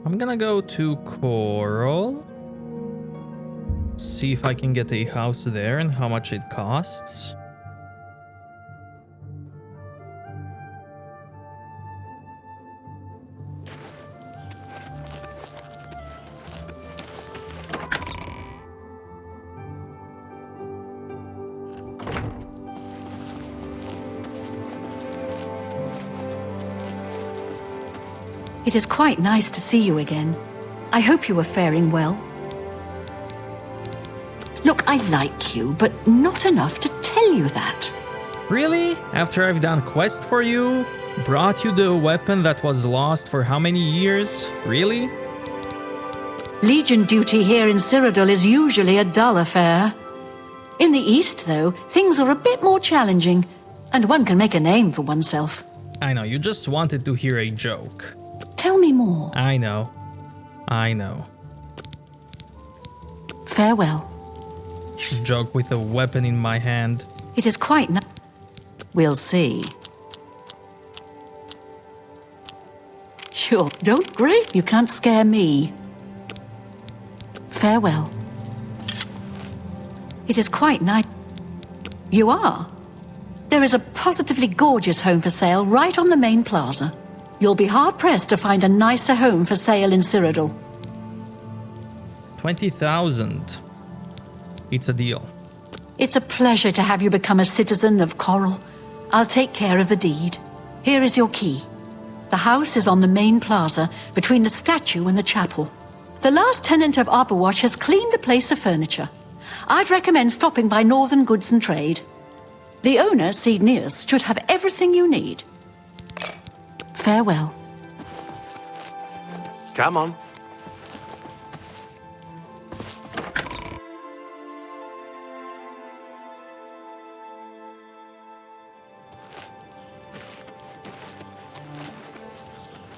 I'm gonna go to Coral. See if I can get a house there and how much it costs. It is quite nice to see you again. I hope you are faring well. Look, I like you, but not enough to tell you that. Really? After I've done quest for you? Brought you the weapon that was lost for how many years? Really? Legion duty here in Cyrodiil is usually a dull affair. In the East, though, things are a bit more challenging, and one can make a name for oneself. I know, you just wanted to hear a joke. Tell me more. I know. I know. Farewell. Joke with a weapon in my hand. It is quite We'll see. Sure, don't great. You can't scare me. Farewell. It is quite nice. You are. There is a positively gorgeous home for sale right on the main plaza. You'll be hard-pressed to find a nicer home for sale in Cyrodiil. 20,000. It's a deal. It's a pleasure to have you become a citizen of Coral. I'll take care of the deed. Here is your key. The house is on the main plaza, between the statue and the chapel. The last tenant of Arborwatch has cleaned the place of furniture. I'd recommend stopping by Northern Goods and Trade. The owner, Cednius, should have everything you need. Farewell. Come on.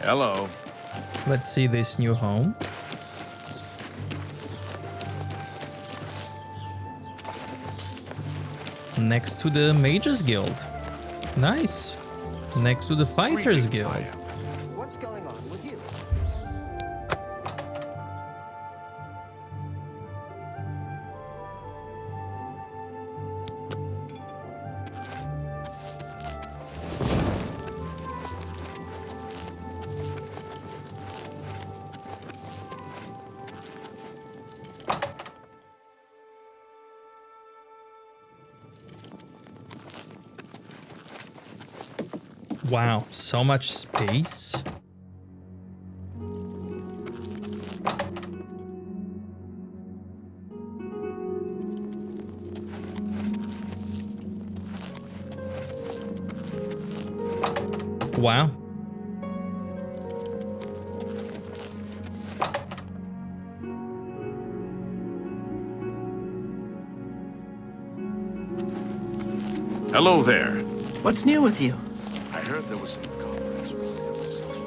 Hello. Let's see this new home. Next to the Mages Guild. Nice. Next to the Fighters Guild. What's going on with you? Wow, so much space. Wow. Hello there. What's new with you? I heard there was some conference earlier this week.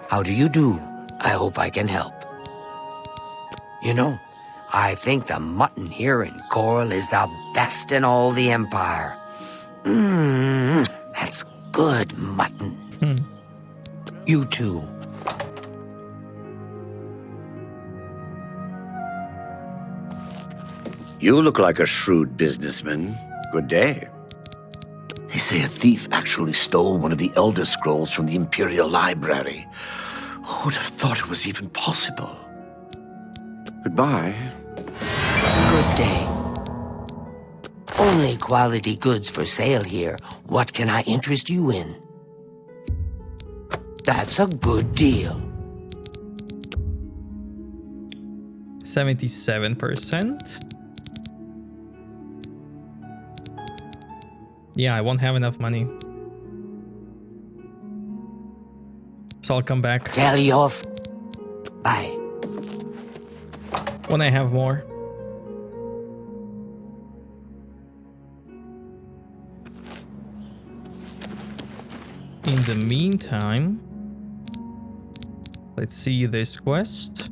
How do you do? I hope I can help. You know, I think the mutton here in Coral is the best in all the Empire. That's good mutton. You too. You look like a shrewd businessman. Good day. They say a thief actually stole one of the Elder Scrolls from the Imperial Library. Who would have thought it was even possible? Goodbye. Good day. Only quality goods for sale here. What can I interest you in? That's a good deal. 77%. Yeah, I won't have enough money. So I'll come back Tell your Bye. when I have more. In the meantime, let's see this quest.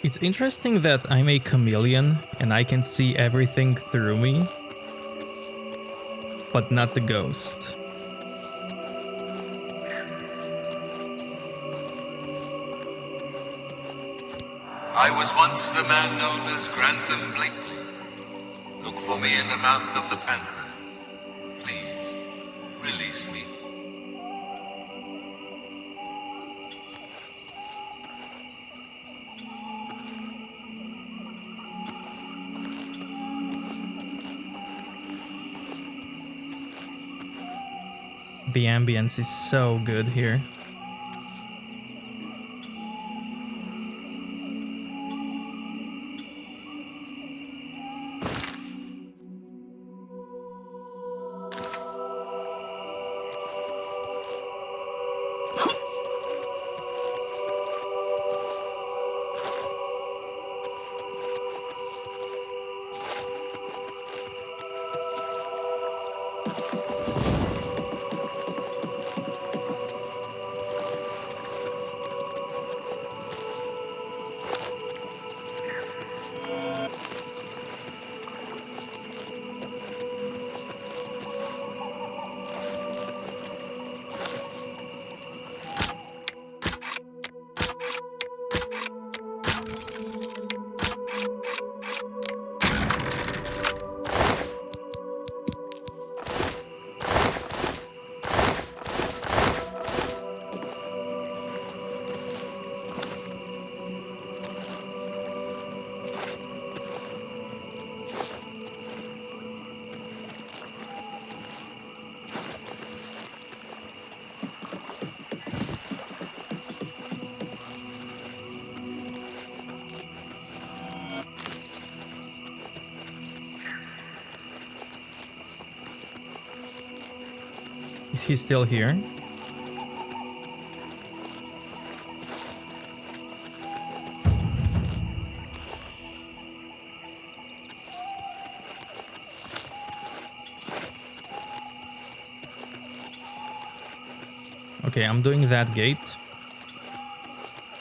It's interesting that I'm a chameleon and I can see everything through me, but not the ghost. I was once the man known as Grantham Blakely. Look for me in the mouth of the panther. Please, release me. The ambience is so good here. Is he still here? Okay, I'm doing that gate.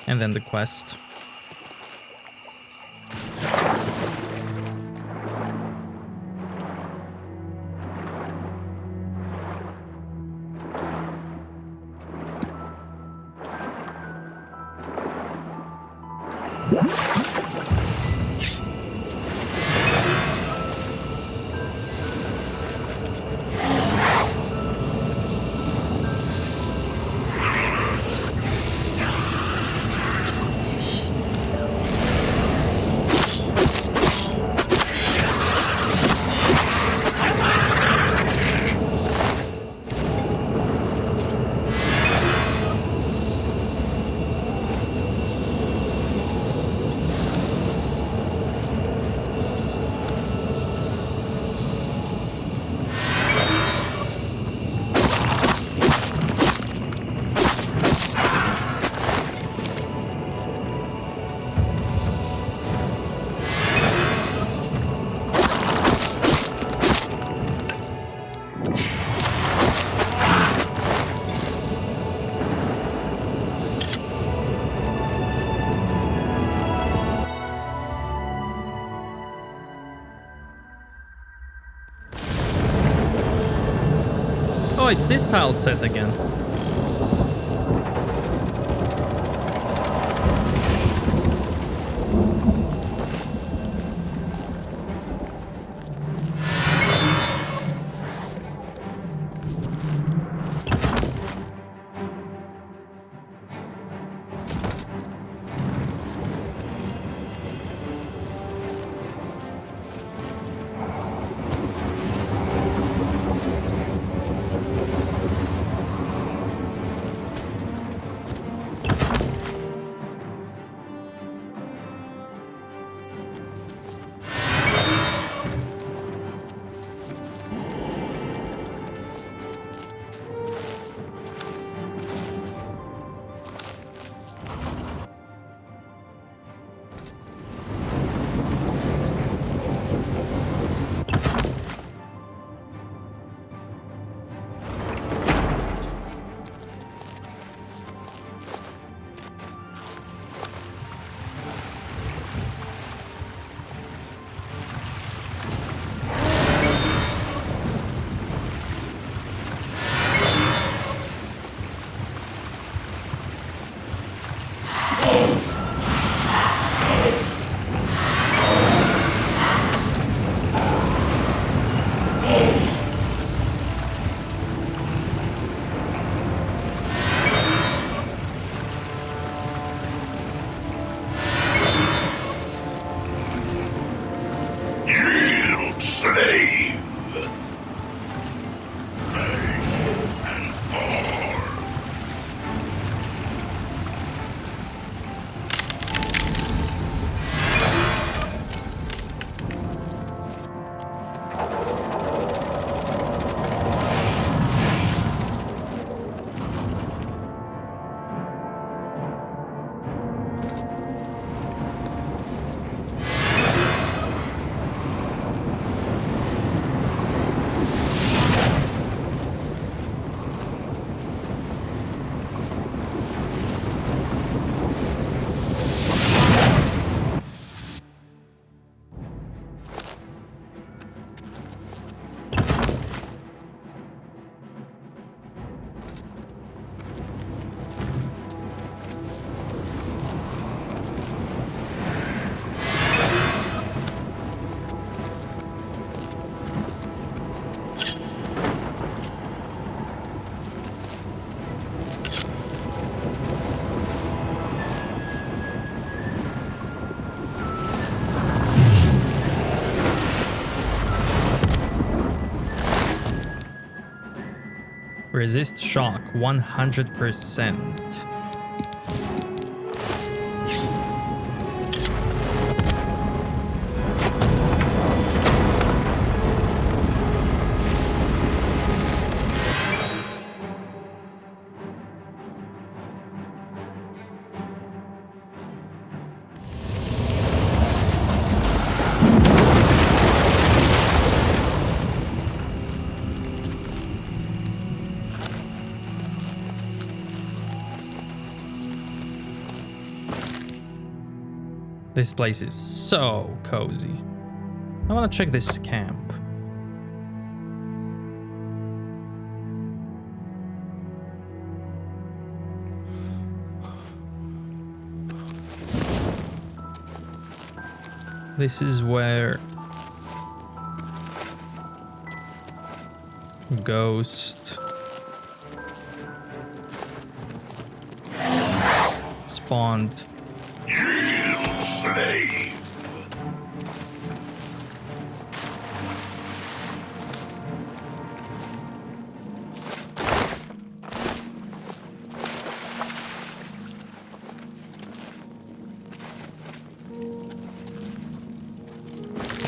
And then the quest. Oh, it's this tile set again. Resist shock 100%. This place is so cozy. I want to check this camp. This is where Ghost spawned. Slave.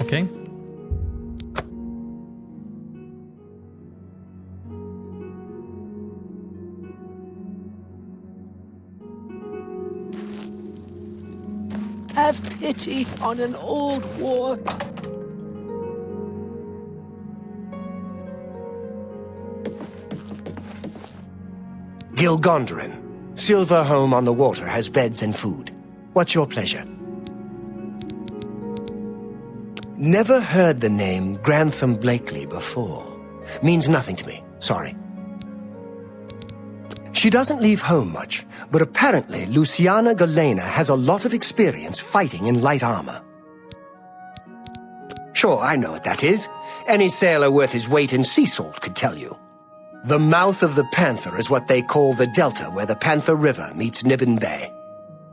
Okay. Have pity on an old war. Gilgondrin. Silver home on the water has beds and food. What's your pleasure? Never heard the name Grantham Blakely before. Means nothing to me. Sorry. She doesn't leave home much, but apparently Luciana Galena has a lot of experience fighting in light armor. Sure, I know what that is. Any sailor worth his weight in sea salt could tell you. The mouth of the Panther is what they call the delta where the Panther River meets Nibbin Bay.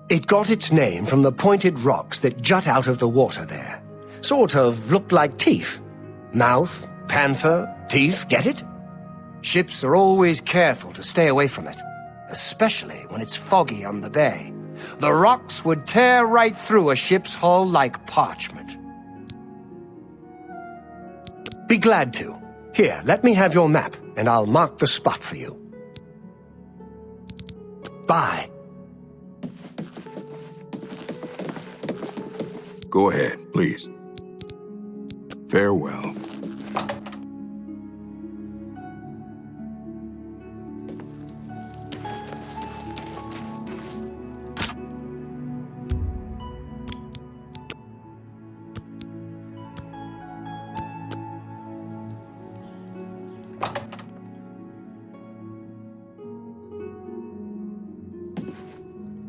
It got its name from the pointed rocks that jut out of the water there. Sort of look like teeth. Mouth, panther, teeth, get it? Ships are always careful to stay away from it, especially when it's foggy on the bay. The rocks would tear right through a ship's hull like parchment. Be glad to. Here, let me have your map, and I'll mark the spot for you. Bye. Go ahead, please. Farewell.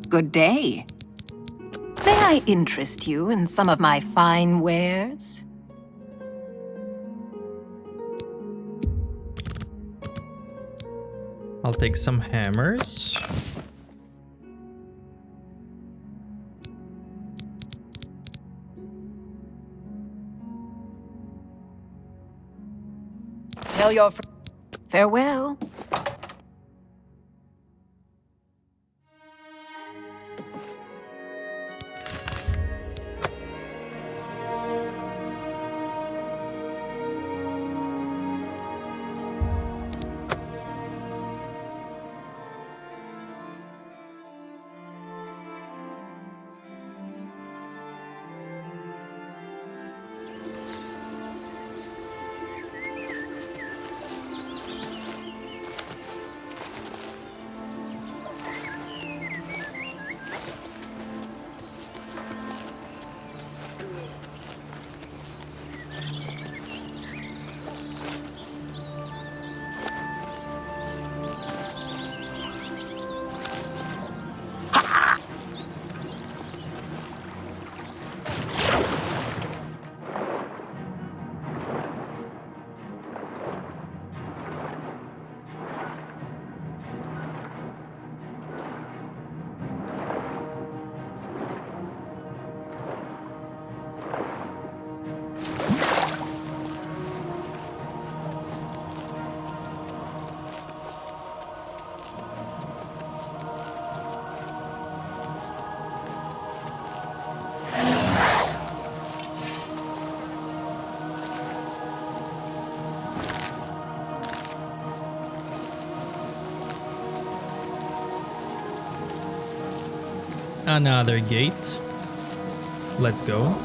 Good day. May I interest you in some of my fine wares? I'll take some hammers. Tell your friend. Farewell. Another gate. Let's go.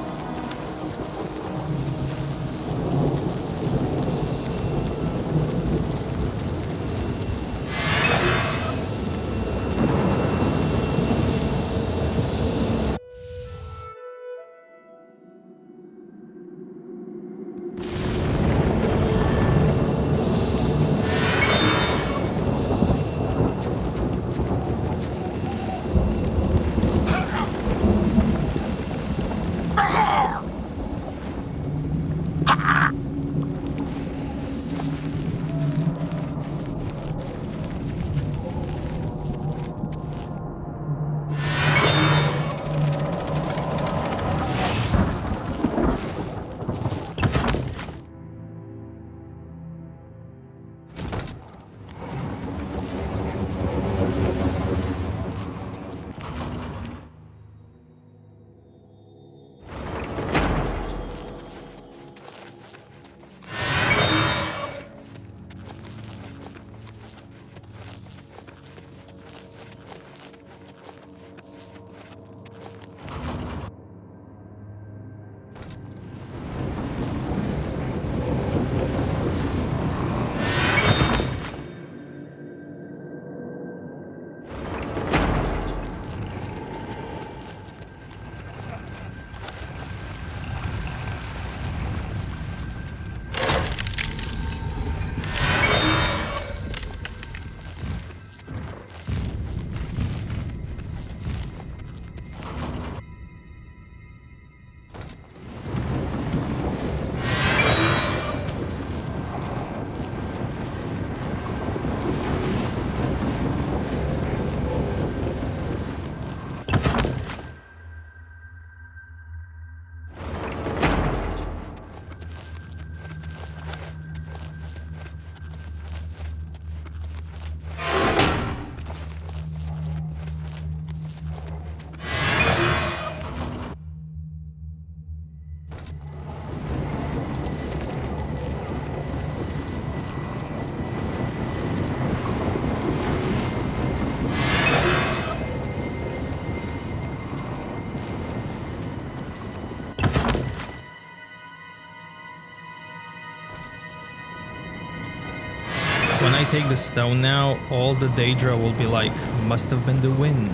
When I take the stone now, all the Daedra will be like, must have been the wind.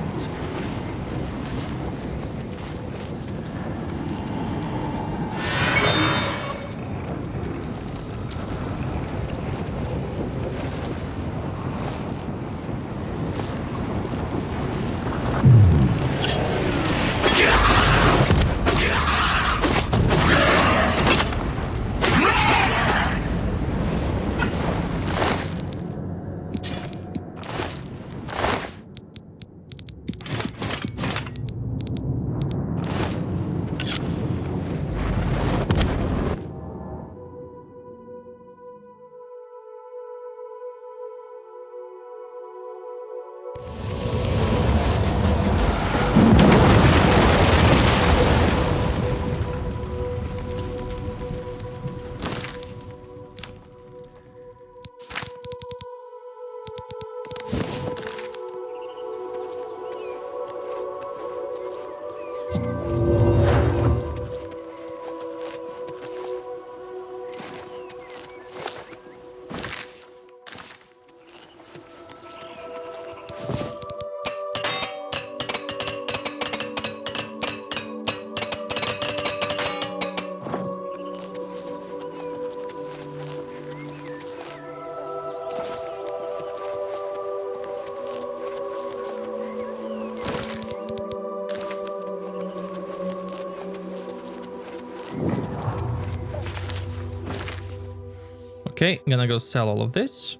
Okay, I'm gonna go sell all of this,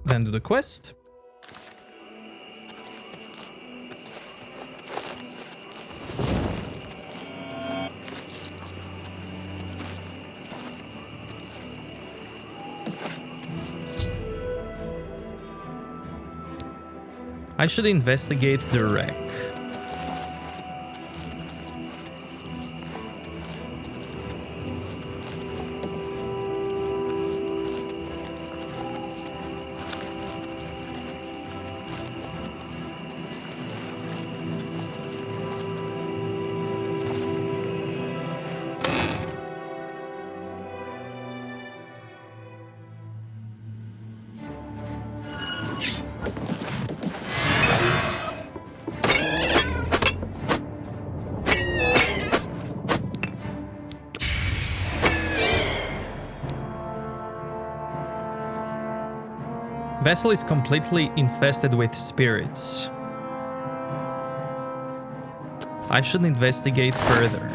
then do the quest. I should investigate the wreck. Vessel is completely infested with spirits. I should investigate further.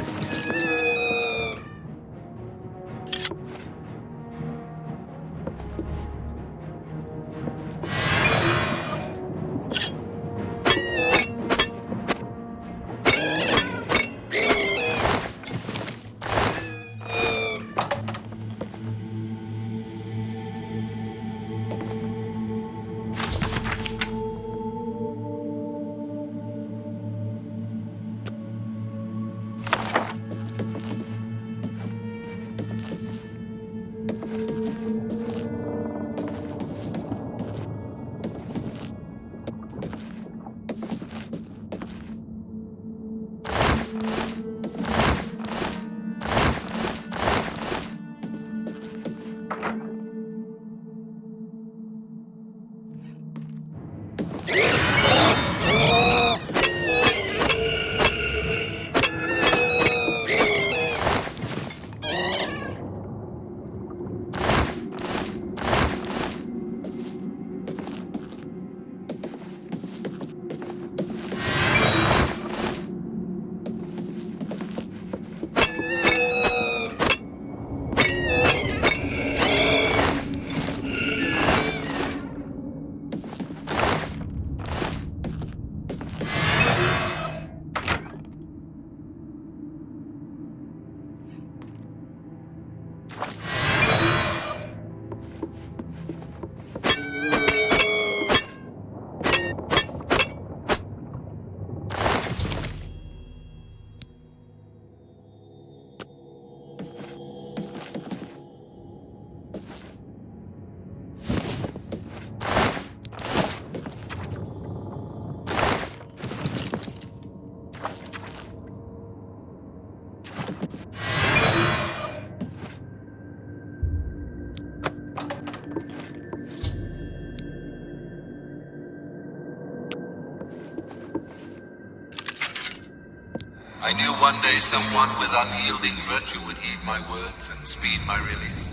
I knew one day someone with unyielding virtue would heed my words and speed my release.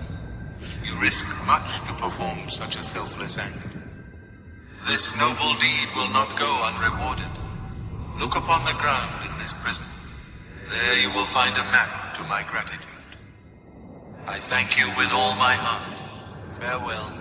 You risk much to perform such a selfless act. This noble deed will not go unrewarded. Look upon the ground in this prison. There you will find a map to my gratitude. I thank you with all my heart. Farewell.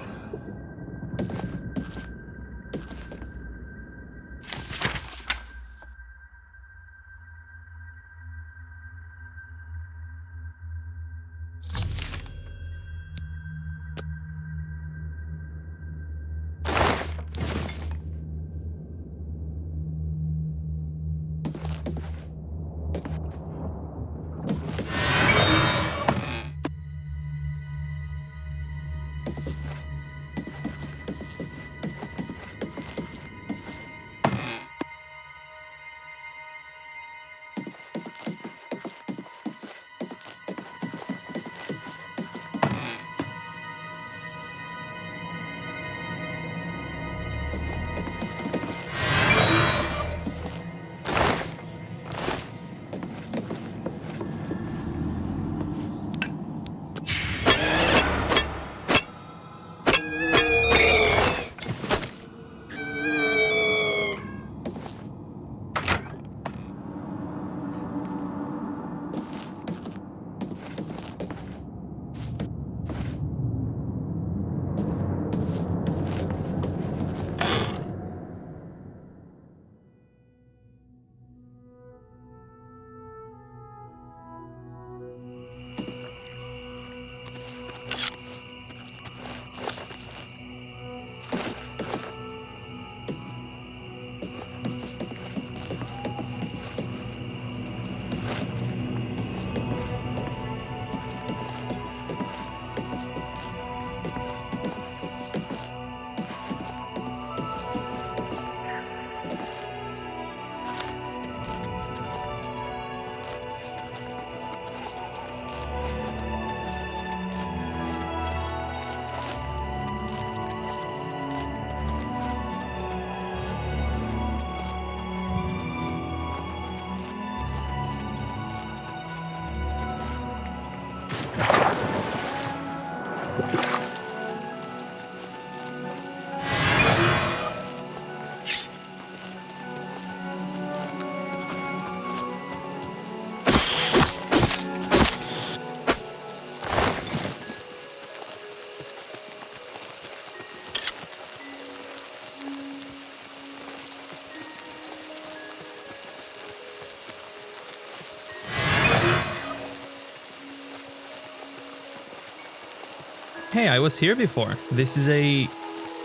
Hey, I was here before. This is a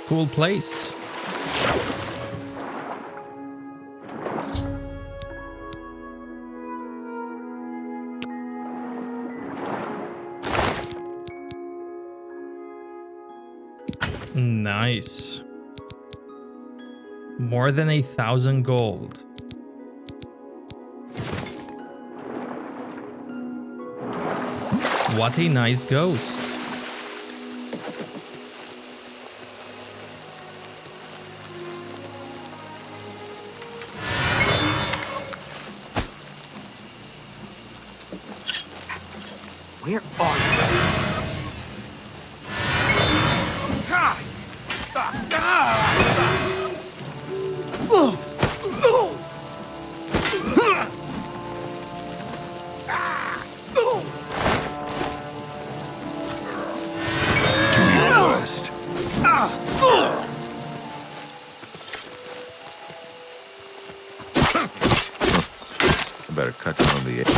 cool place. Nice. More than 1,000 gold. What a nice ghost. Where are you? Do your worst. I better cut down the edge.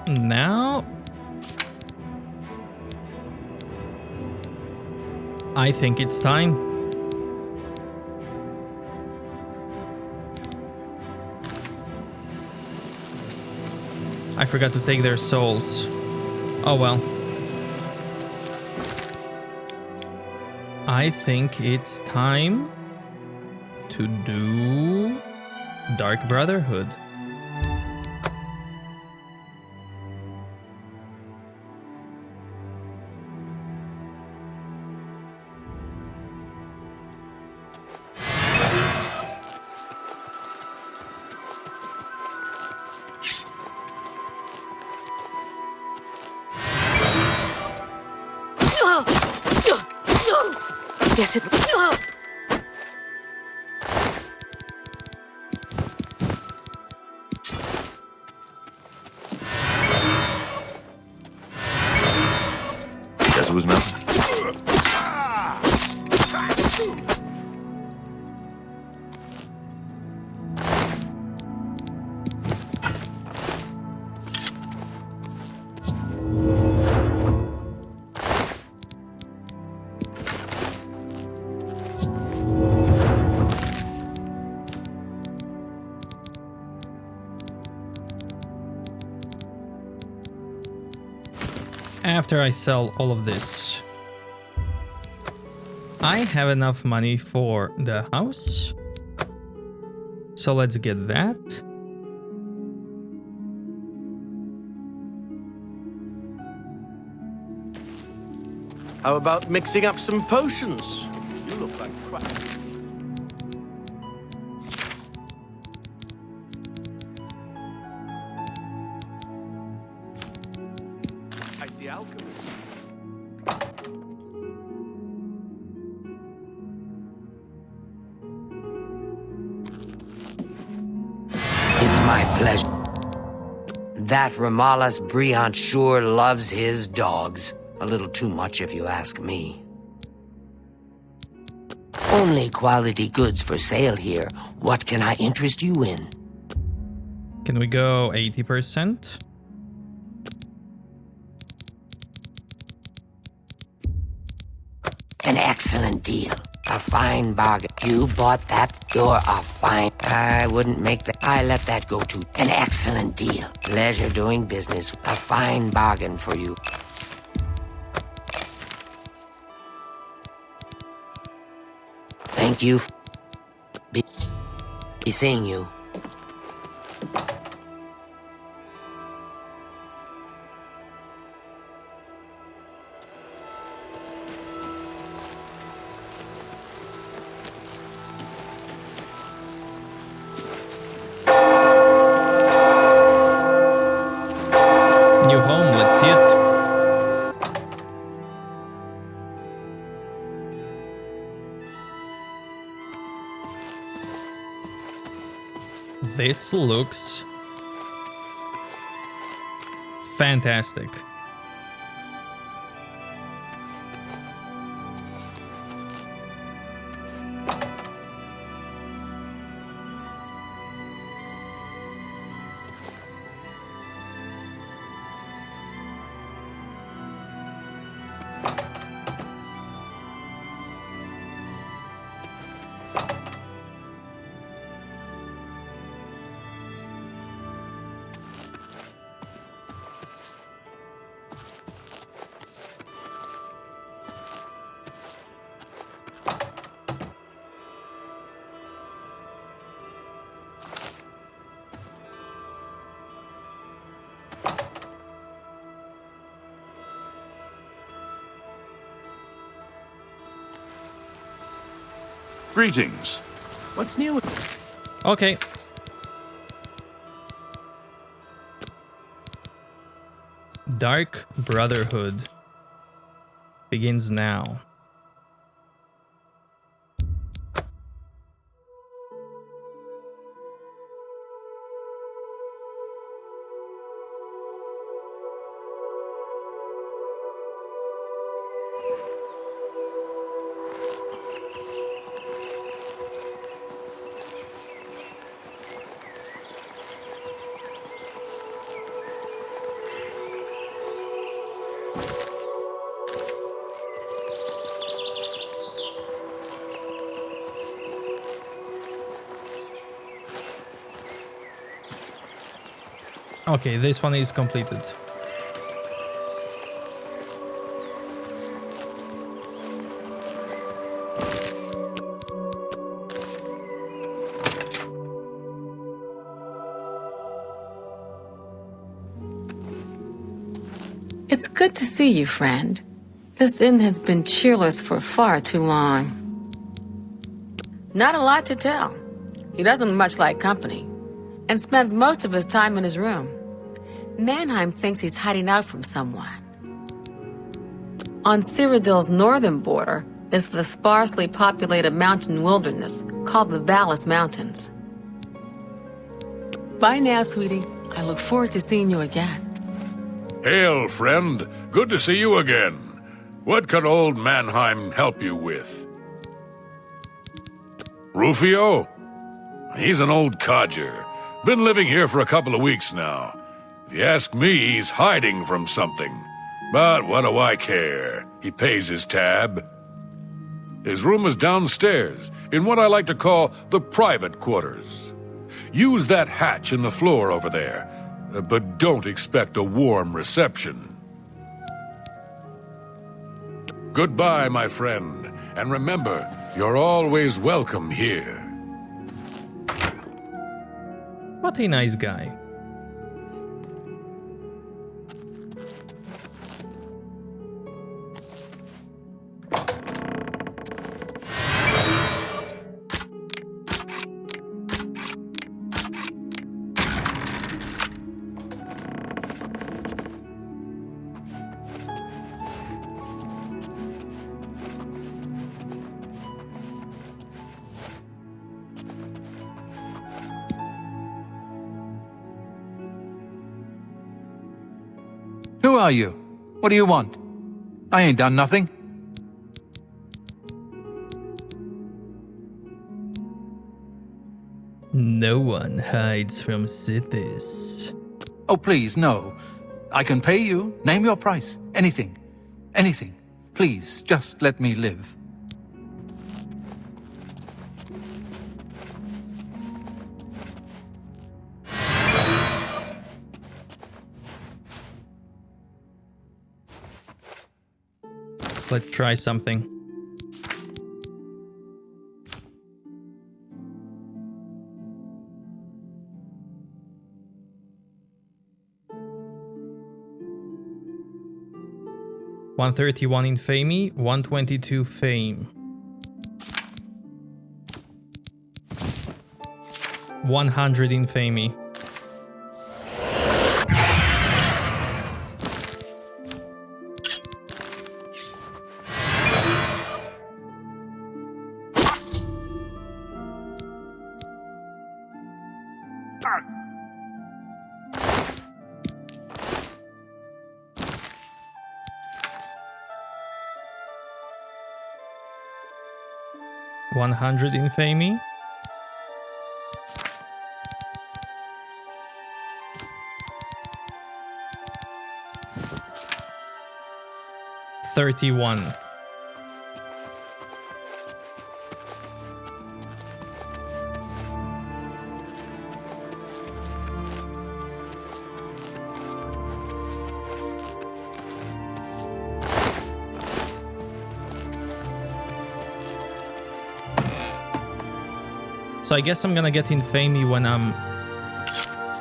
Now, I think it's time. I forgot to take their souls. Oh well. I think it's time to do Dark Brotherhood. Yes, it... Guess it was nothing. After I sell all of this, I have enough money for the house. So let's get that. How about mixing up some potions? You look like crap. Like the alchemist. It's my pleasure. That Ramalas Briant sure loves his dogs. A little too much if you ask me. Only quality goods for sale here. What can I interest you in? Can we go 80%? An excellent deal. A fine bargain. You bought that? You're a fine... I wouldn't make that... I let that go to an excellent deal. Pleasure doing business. A fine bargain for you. Thank you. Be seeing you. New home, let's see it. This looks fantastic. Greetings. What's new? Okay. Dark Brotherhood begins now. Okay, this one is completed. It's good to see you, friend. This inn has been cheerless for far too long. Not a lot to tell. He doesn't much like company, and spends most of his time in his room. Mannheim thinks he's hiding out from someone. On Cyrodiil's northern border is the sparsely populated mountain wilderness called the Vallis Mountains. Bye now, sweetie. I look forward to seeing you again. Hail, friend. Good to see you again. What can old Mannheim help you with? Rufio? He's an old codger. Been living here for a couple of weeks now. If you ask me, he's hiding from something. But what do I care? He pays his tab. His room is downstairs, in what I like to call the private quarters. Use that hatch in the floor over there, but don't expect a warm reception. Goodbye, my friend, and remember, you're always welcome here. What a nice guy. Who are you? What do you want? I ain't done nothing. No one hides from cities. Oh, please, no. I can pay you. Name your price. Anything. Anything. Please, just let me live. Let's try something. $131 in fame, 122 fame. 100 in fame. $100 infamy. $31. So I guess I'm gonna get infamy when I'm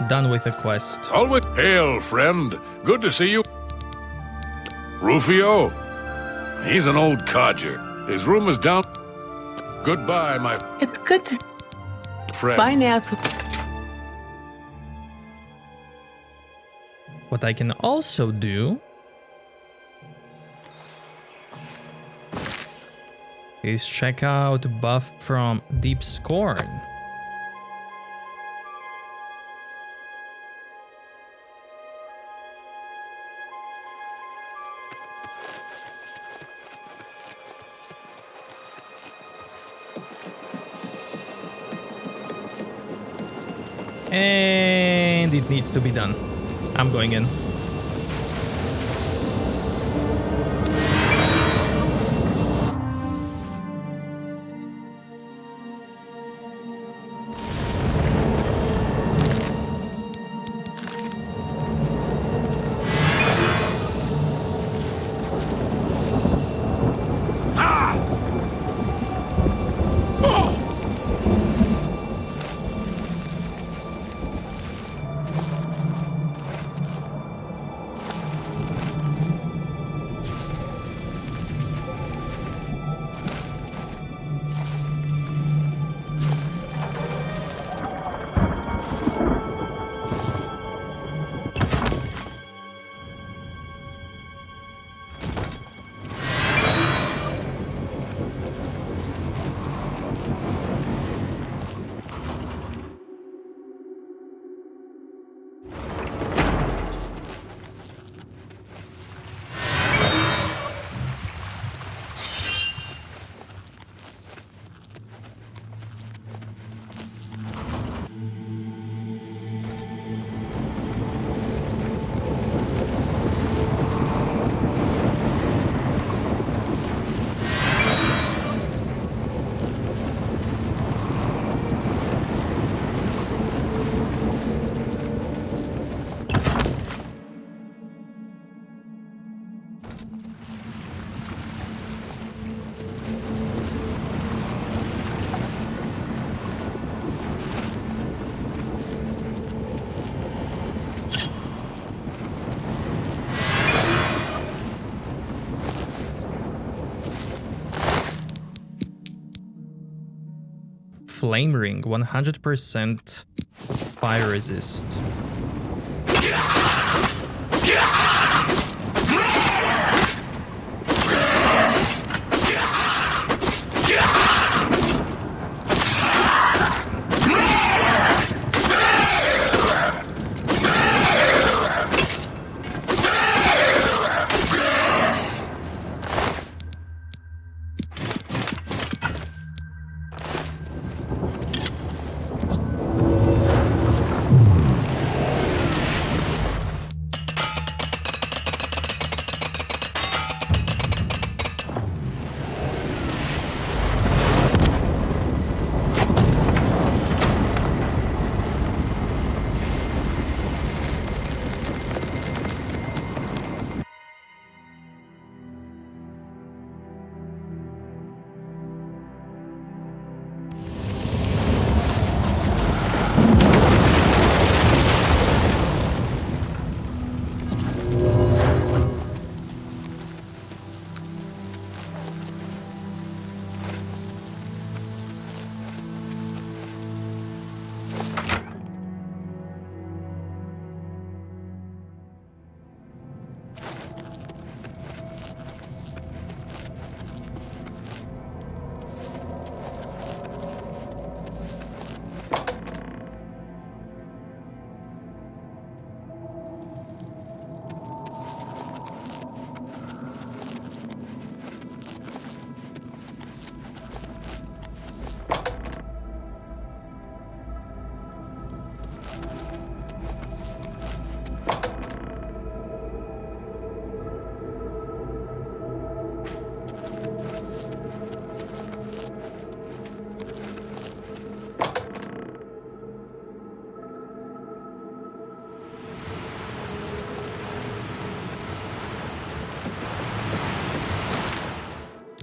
done with the quest. Always hail, friend. Good to see you. Rufio? He's an old codger. His room is down. Goodbye, my It's good to friend. Bye now. What I can also do is check out buff from Deep Scorn. And it needs to be done. I'm going in. Flame Ring, 100% fire resist.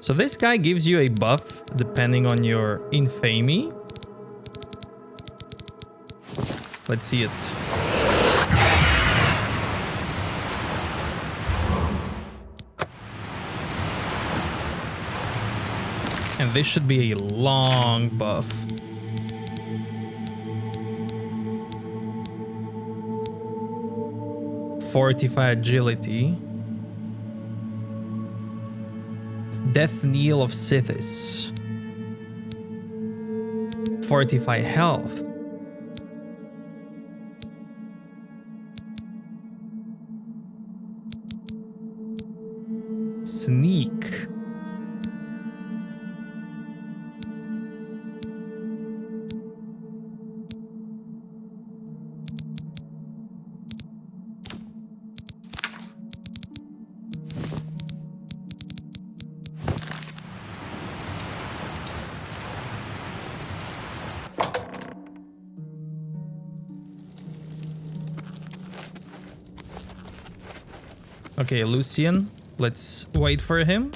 So this guy gives you a buff depending on your infamy. Let's see it. And this should be a long buff. Fortify agility. Death knell of Sithis. Fortify health. Sneak. Okay, Lucian, let's wait for him.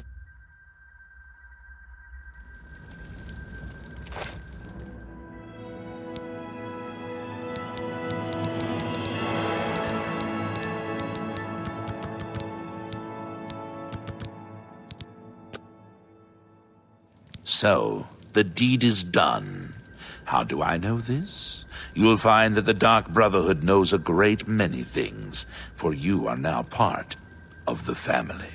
So, the deed is done. How do I know this? You'll find that the Dark Brotherhood knows a great many things, for you are now part of the family.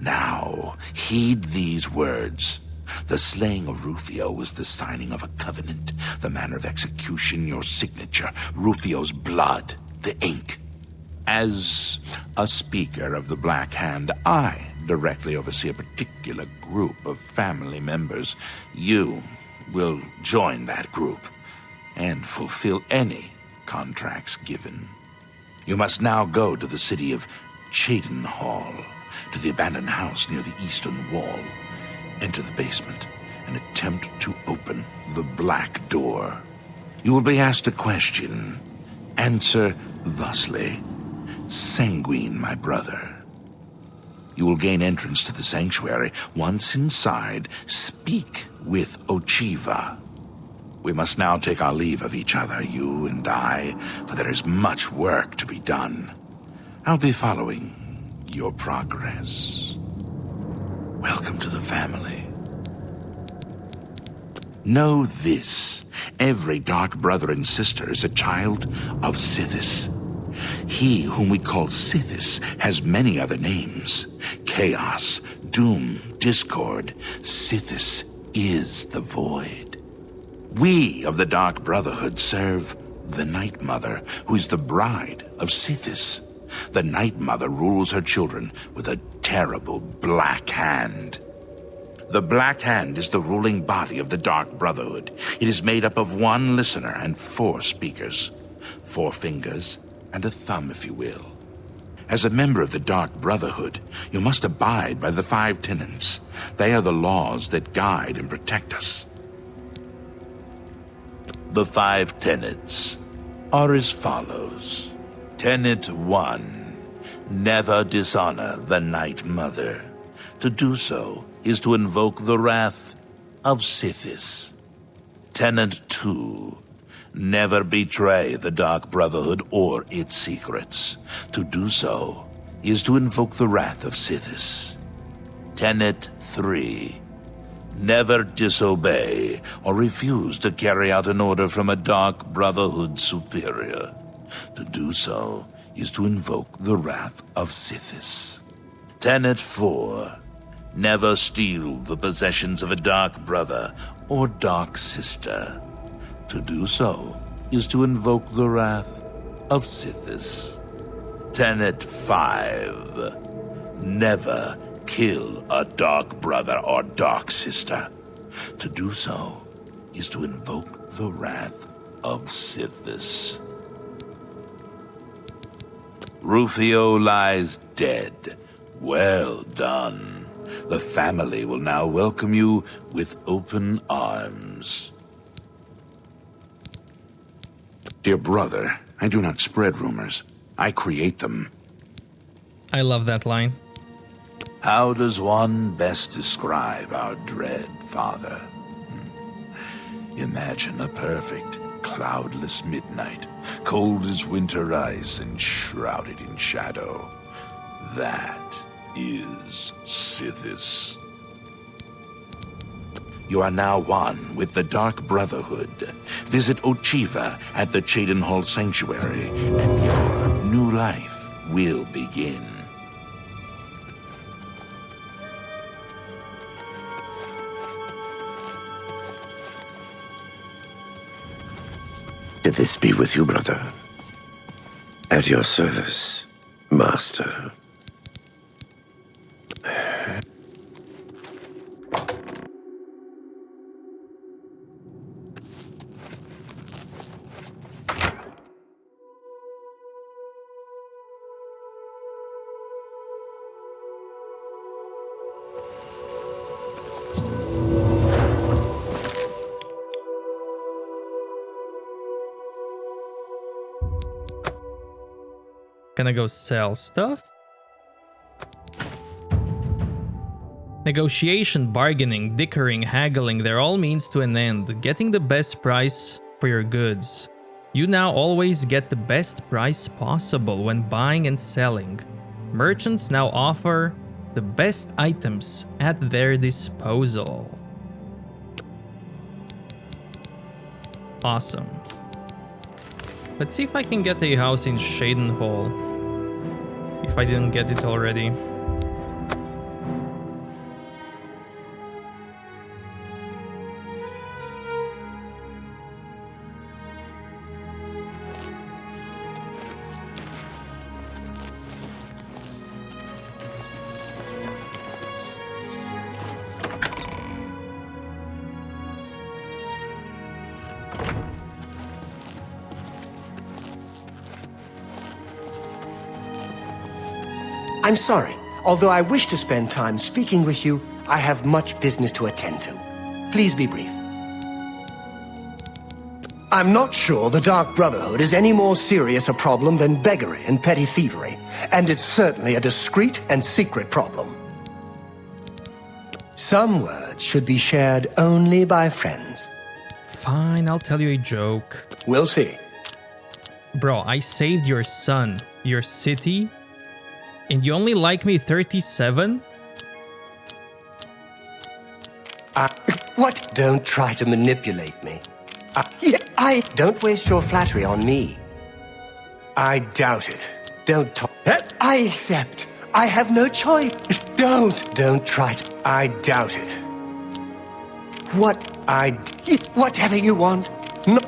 Now, heed these words. The slaying of Rufio was the signing of a covenant. The manner of execution, your signature. Rufio's blood, the ink. As a speaker of the Black Hand, I directly oversee a particular group of family members. You will join that group and fulfill any contracts given. You must now go to the city of Cheydinhal, to the abandoned house near the eastern wall. Enter the basement and attempt to open the black door. You will be asked a question. Answer thusly. Sanguine, my brother. You will gain entrance to the sanctuary. Once inside, speak with Ochiva. We must now take our leave of each other, you and I, for there is much work to be done. I'll be following your progress. Welcome to the family. Know this. Every dark brother and sister is a child of Sithis. He whom we call Sithis has many other names. Chaos, Doom, Discord. Sithis is the Void. We of the Dark Brotherhood serve the Night Mother, who is the bride of Sithis. The Night Mother rules her children with a terrible black hand. The Black Hand is the ruling body of the Dark Brotherhood. It is made up of one listener and 4 speakers. 4 fingers and a thumb, if you will. As a member of the Dark Brotherhood, you must abide by the 5 tenets. They are the laws that guide and protect us. The 5 tenets are as follows. Tenet 1. Never dishonor the Night Mother. To do so is to invoke the wrath of Sithis. Tenet 2. Never betray the Dark Brotherhood or its secrets. To do so is to invoke the wrath of Sithis. Tenet 3. Never disobey or refuse to carry out an order from a Dark Brotherhood superior. To do so is to invoke the wrath of Sithis. Tenet 4. Never steal the possessions of a Dark Brother or Dark Sister. To do so is to invoke the wrath of Sithis. Tenet 5. Never kill a Dark Brother or Dark Sister. To do so is to invoke the wrath of Sithis. Rufio lies dead. Well done. The family will now welcome you with open arms. Dear brother, I do not spread rumors. I create them. I love that line. How does one best describe our dread father? Imagine a perfect, cloudless midnight, cold as winter ice and shrouded in shadow. That is Sithis. You are now one with the Dark Brotherhood. Visit Ochiva at the Cheydinhall Sanctuary, and your new life will begin. Did this be with you, brother? At your service, master. Gonna go sell stuff? Negotiation, bargaining, dickering, haggling, they're all means to an end. Getting the best price for your goods. You now always get the best price possible when buying and selling. Merchants now offer the best items at their disposal. Awesome. Let's see if I can get a house in Cheydinhall. If I didn't get it already. I'm sorry. Although I wish to spend time speaking with you, I have much business to attend to. Please be brief. I'm not sure the Dark Brotherhood is any more serious a problem than beggary and petty thievery, and it's certainly a discreet and secret problem. Some words should be shared only by friends. Fine, I'll tell you a joke. We'll see. Bro, I saved your son, your city, and you only like me 37? What? Don't try to manipulate me. Don't waste your flattery on me. I doubt it. Don't talk. I accept. I have no choice. Don't try to. I doubt it. Whatever you want. No,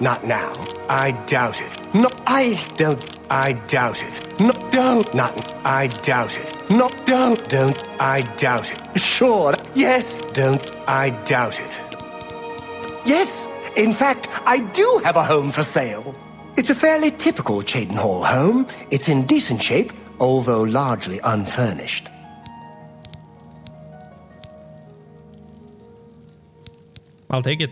not now. I doubt it. No, I doubt it. No, I doubt it. No, don't. I doubt it. Sure. Yes. Don't. I doubt it. Yes. In fact, I do have a home for sale. It's a fairly typical Cheydinhall home. It's in decent shape, although largely unfurnished. I'll take it.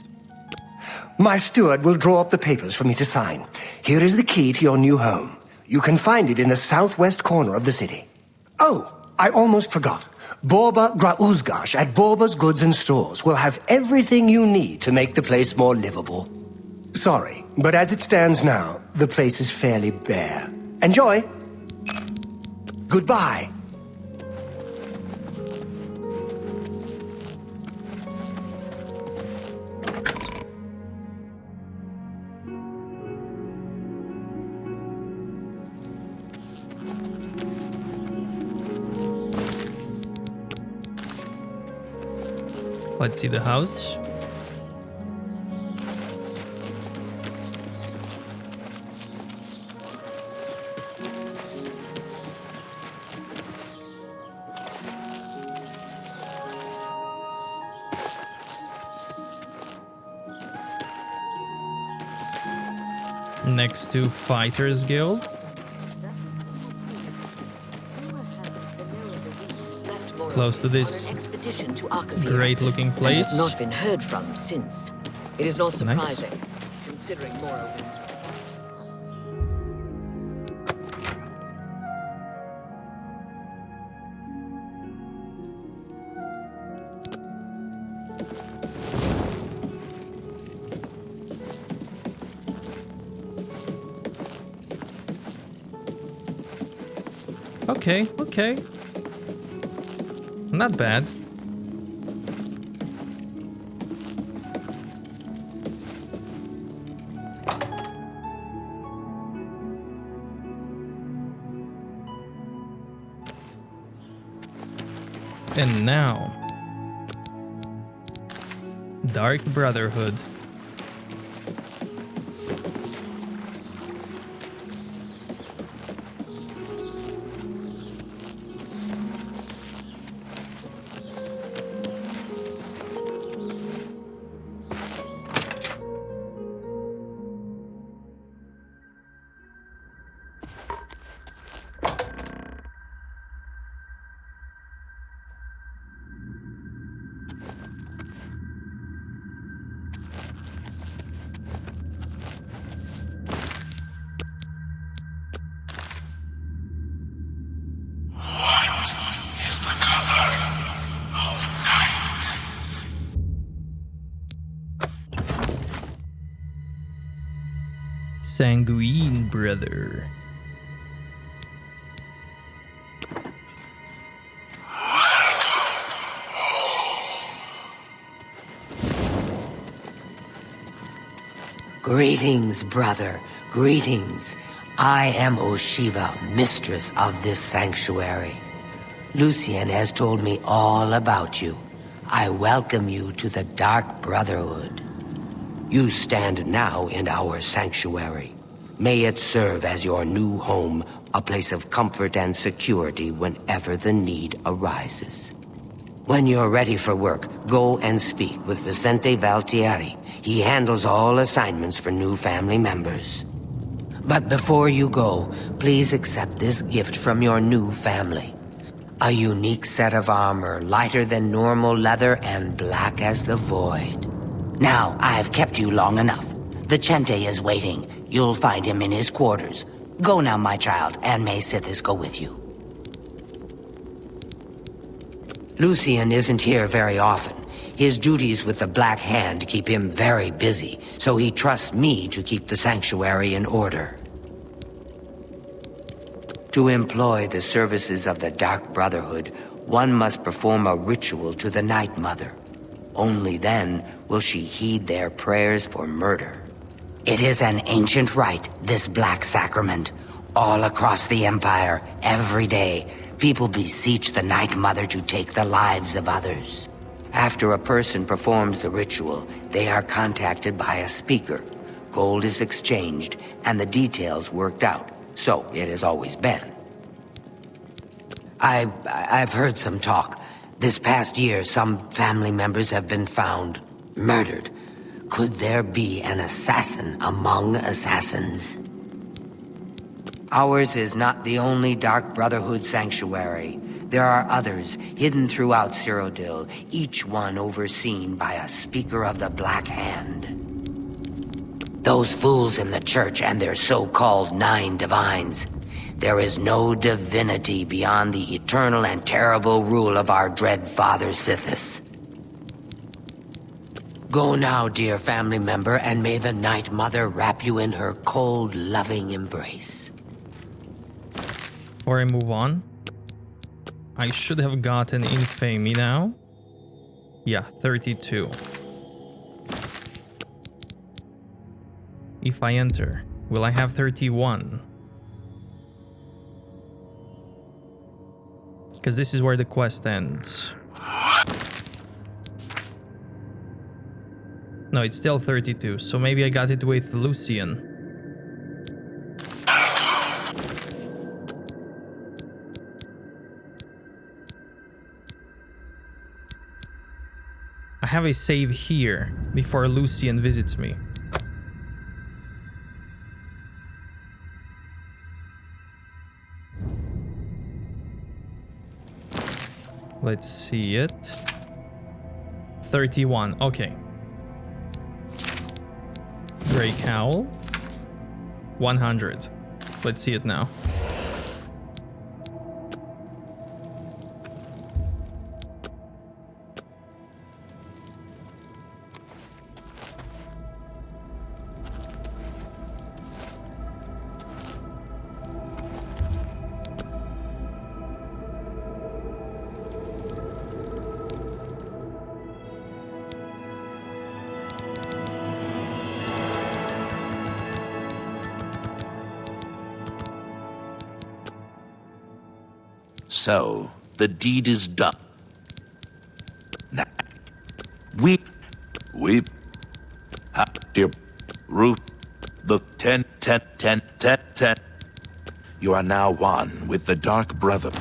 My steward will draw up the papers for me to sign. Here is the key to your new home. You can find it in the southwest corner of the city. Oh, I almost forgot. Borba Grauzgash at Borba's Goods and Stores will have everything you need to make the place more livable. Sorry, but as it stands now, the place is fairly bare. Enjoy! Goodbye! Let's see the house. Next to Fighters Guild. Close to this great looking place. Has not been heard from since. It is not surprising, considering Morrowind's. Okay, okay. Not bad. And now, Dark Brotherhood. Sanguine brother. Greetings, brother. Greetings. I am Oshiva, mistress of this sanctuary. Lucien has told me all about you. I welcome you to the Dark Brotherhood. You stand now in our sanctuary. May it serve as your new home, a place of comfort and security whenever the need arises. When you're ready for work, go and speak with Vicente Valtieri. He handles all assignments for new family members. But before you go, please accept this gift from your new family. A unique set of armor, lighter than normal leather and black as the void. Now, I've kept you long enough. Vicente is waiting. You'll find him in his quarters. Go now, my child, and may Sithis go with you. Lucien isn't here very often. His duties with the Black Hand keep him very busy, so he trusts me to keep the sanctuary in order. To employ the services of the Dark Brotherhood, one must perform a ritual to the Night Mother. Only then will she heed their prayers for murder. It is an ancient rite, this Black Sacrament. All across the Empire, every day, people beseech the Night Mother to take the lives of others. After a person performs the ritual, they are contacted by a speaker. Gold is exchanged, and the details worked out. So it has always been. I've heard some talk. This past year, some family members have been found murdered. Could there be an assassin among assassins? Ours is not the only Dark Brotherhood sanctuary. There are others hidden throughout Cyrodiil, each one overseen by a speaker of the Black Hand. Those fools in the church and their so-called 9 divines. There is no divinity beyond the eternal and terrible rule of our dread father Sithis. Go now, dear family member, and may the Night Mother wrap you in her cold, loving embrace. Before I move on, I should have gotten Infamy now. Yeah, 32. If I enter, will I have 31? Because this is where the quest ends. No, it's still 32, so maybe I got it with Lucien. I have a save here before Lucien visits me. Let's see it. 31. Okay. Grey Cowl. 100. Let's see it now. So, the deed is done. Now, we, dear Ruth, the 10. You are now one with the Dark Brother.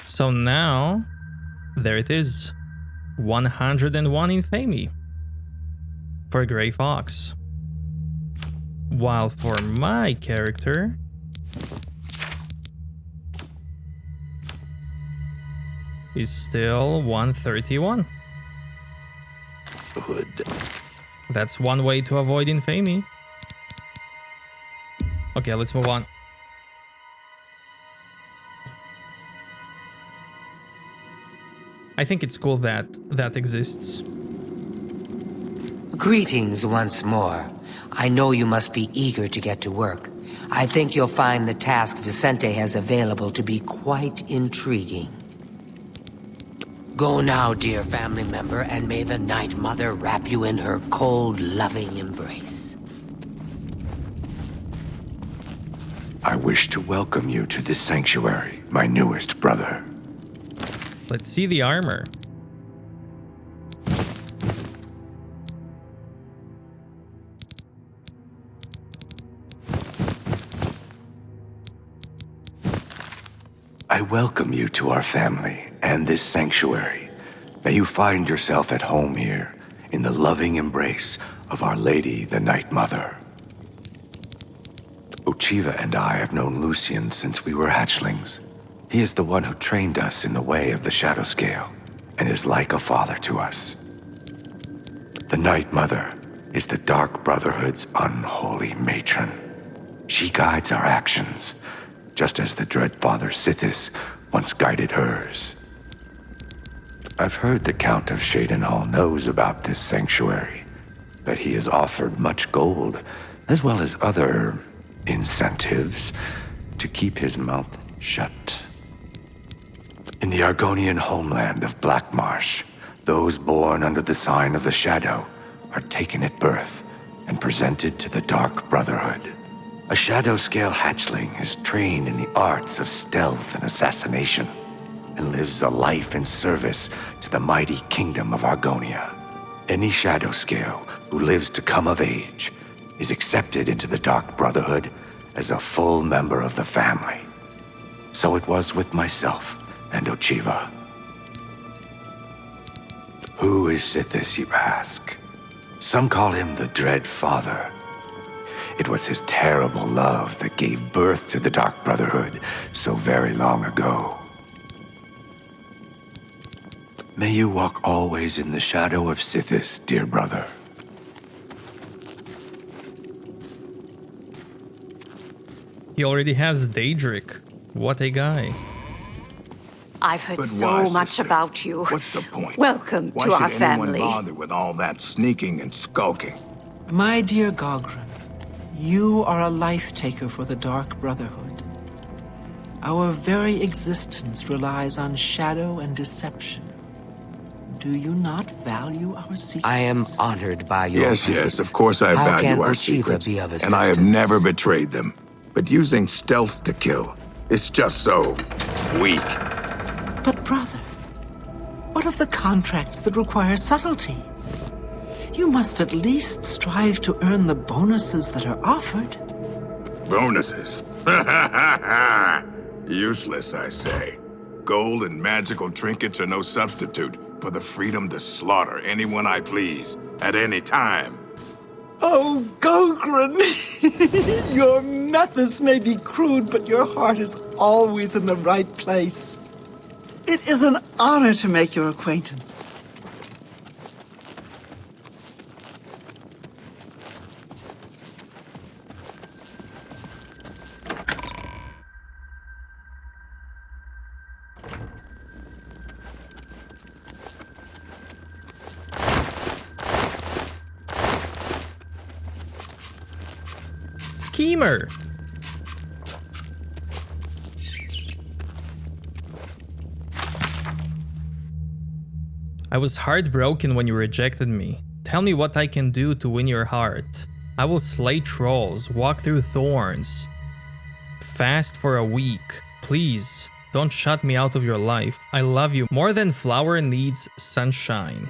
So now, there it is. 101 infamy for Grey Fox. While for my character, is still 131. Good. That's one way to avoid infamy. Okay, let's move on. I think it's cool that that exists. Greetings once more. I know you must be eager to get to work. I think you'll find the task Vicente has available to be quite intriguing. Go now, dear family member, and may the Night Mother wrap you in her cold, loving embrace. I wish to welcome you to this sanctuary, my newest brother. Let's see the armor. I welcome you to our family and this sanctuary. May you find yourself at home here in the loving embrace of Our Lady, the Night Mother. Ochiva and I have known Lucian since we were hatchlings. He is the one who trained us in the way of the Shadow Scale, and is like a father to us. The Night Mother is the Dark Brotherhood's unholy matron. She guides our actions, just as the Dread Father Sithis once guided hers. I've heard the Count of Shadenhall knows about this sanctuary, that he has offered much gold, as well as other incentives, to keep his mouth shut. In the Argonian homeland of Blackmarsh, those born under the sign of the Shadow are taken at birth and presented to the Dark Brotherhood. A Shadow Scale hatchling is trained in the arts of stealth and assassination, and lives a life in service to the mighty kingdom of Argonia. Any Shadow Scale who lives to come of age is accepted into the Dark Brotherhood as a full member of the family. So it was with myself and Ochiva. Who is Sithis, you ask? Some call him the Dread Father. It was his terrible love that gave birth to the Dark Brotherhood so very long ago. May you walk always in the shadow of Sithis, dear brother. He already has Daedric. What a guy. I've heard But so why, much sister? about you. What's the point? Welcome Why to our should anyone family. bother with all that sneaking and skulking? My dear Gogren, you are a life-taker for the Dark Brotherhood. Our very existence relies on shadow and deception. Do you not value our secrets? I am honored by your Yes, visits. of course I How value can our Ochiva secrets, be of and I have assistance? never betrayed them. But using stealth to kill, it's just so weak. But brother, what of the contracts that require subtlety? You must at least strive to earn the bonuses that are offered. Bonuses? Useless, I say. Gold and magical trinkets are no substitute for the freedom to slaughter anyone I please, at any time. Oh, Gogren! Your methods may be crude, but your heart is always in the right place. It is an honor to make your acquaintance. Schemer. I was heartbroken when you rejected me. Tell me what I can do to win your heart. I will slay trolls, walk through thorns, fast for a week. Please, Don't shut me out of your life. I love you more than flower needs sunshine.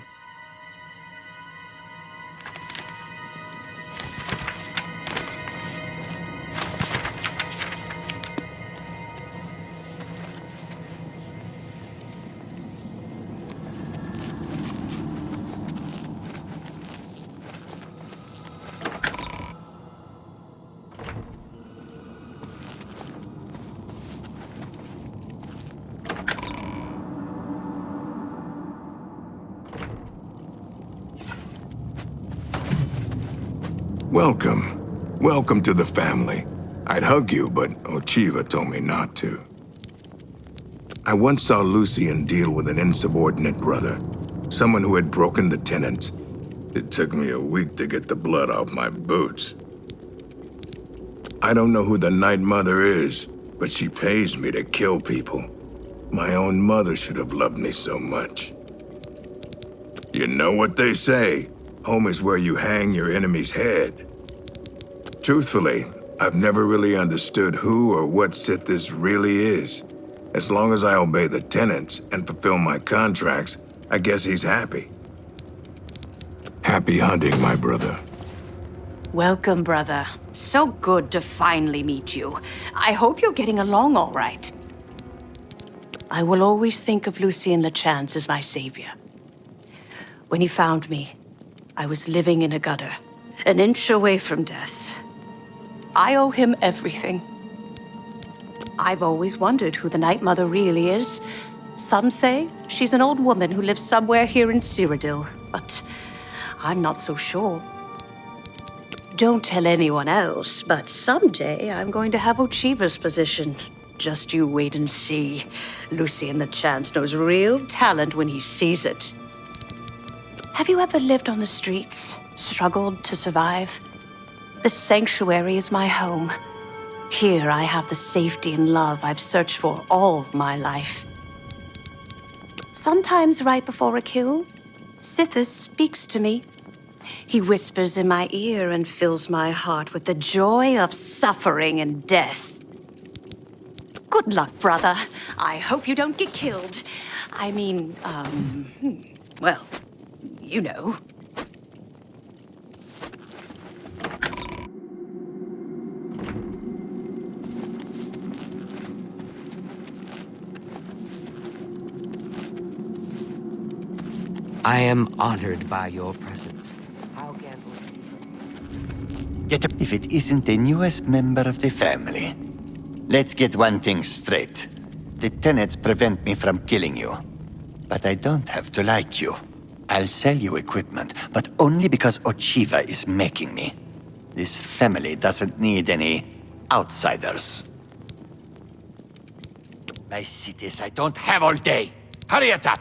Welcome. Welcome to the family. I'd hug you, but Ochiva told me not to. I once saw Lucian deal with an insubordinate brother, someone who had broken the tenets. It took me a week to get the blood off my boots. I don't know who the Night Mother is, but she pays me to kill people. My own mother should have loved me so much. You know what they say, home is where you hang your enemy's head. Truthfully, I've never really understood who or what Sithis really is. As long as I obey the tenets and fulfill my contracts, I guess he's happy. Happy hunting, my brother. Welcome, brother. So good to finally meet you. I hope you're getting along all right. I will always think of Lucian LeChance as my savior. When he found me, I was living in a gutter, an inch away from death. I owe him everything. I've always wondered who the Night Mother really is. Some say she's an old woman who lives somewhere here in Cyrodiil, but I'm not so sure. Don't tell anyone else, but someday I'm going to have Ochiva's position. Just you wait and see. Lucian LeChance knows real talent when he sees it. Have you ever lived on the streets, struggled to survive? The sanctuary is my home. Here I have the safety and love I've searched for all my life. Sometimes right before a kill, Sithis speaks to me. He whispers in my ear and fills my heart with the joy of suffering and death. Good luck, brother. I hope you don't get killed. I mean, well, you know. I am honored by your presence. If it isn't the newest member of the family. Let's get one thing straight. The tenets prevent me from killing you. But I don't have to like you. I'll sell you equipment, but only because Ochiva is making me. This family doesn't need any outsiders. My cities I don't have all day. Hurry it up!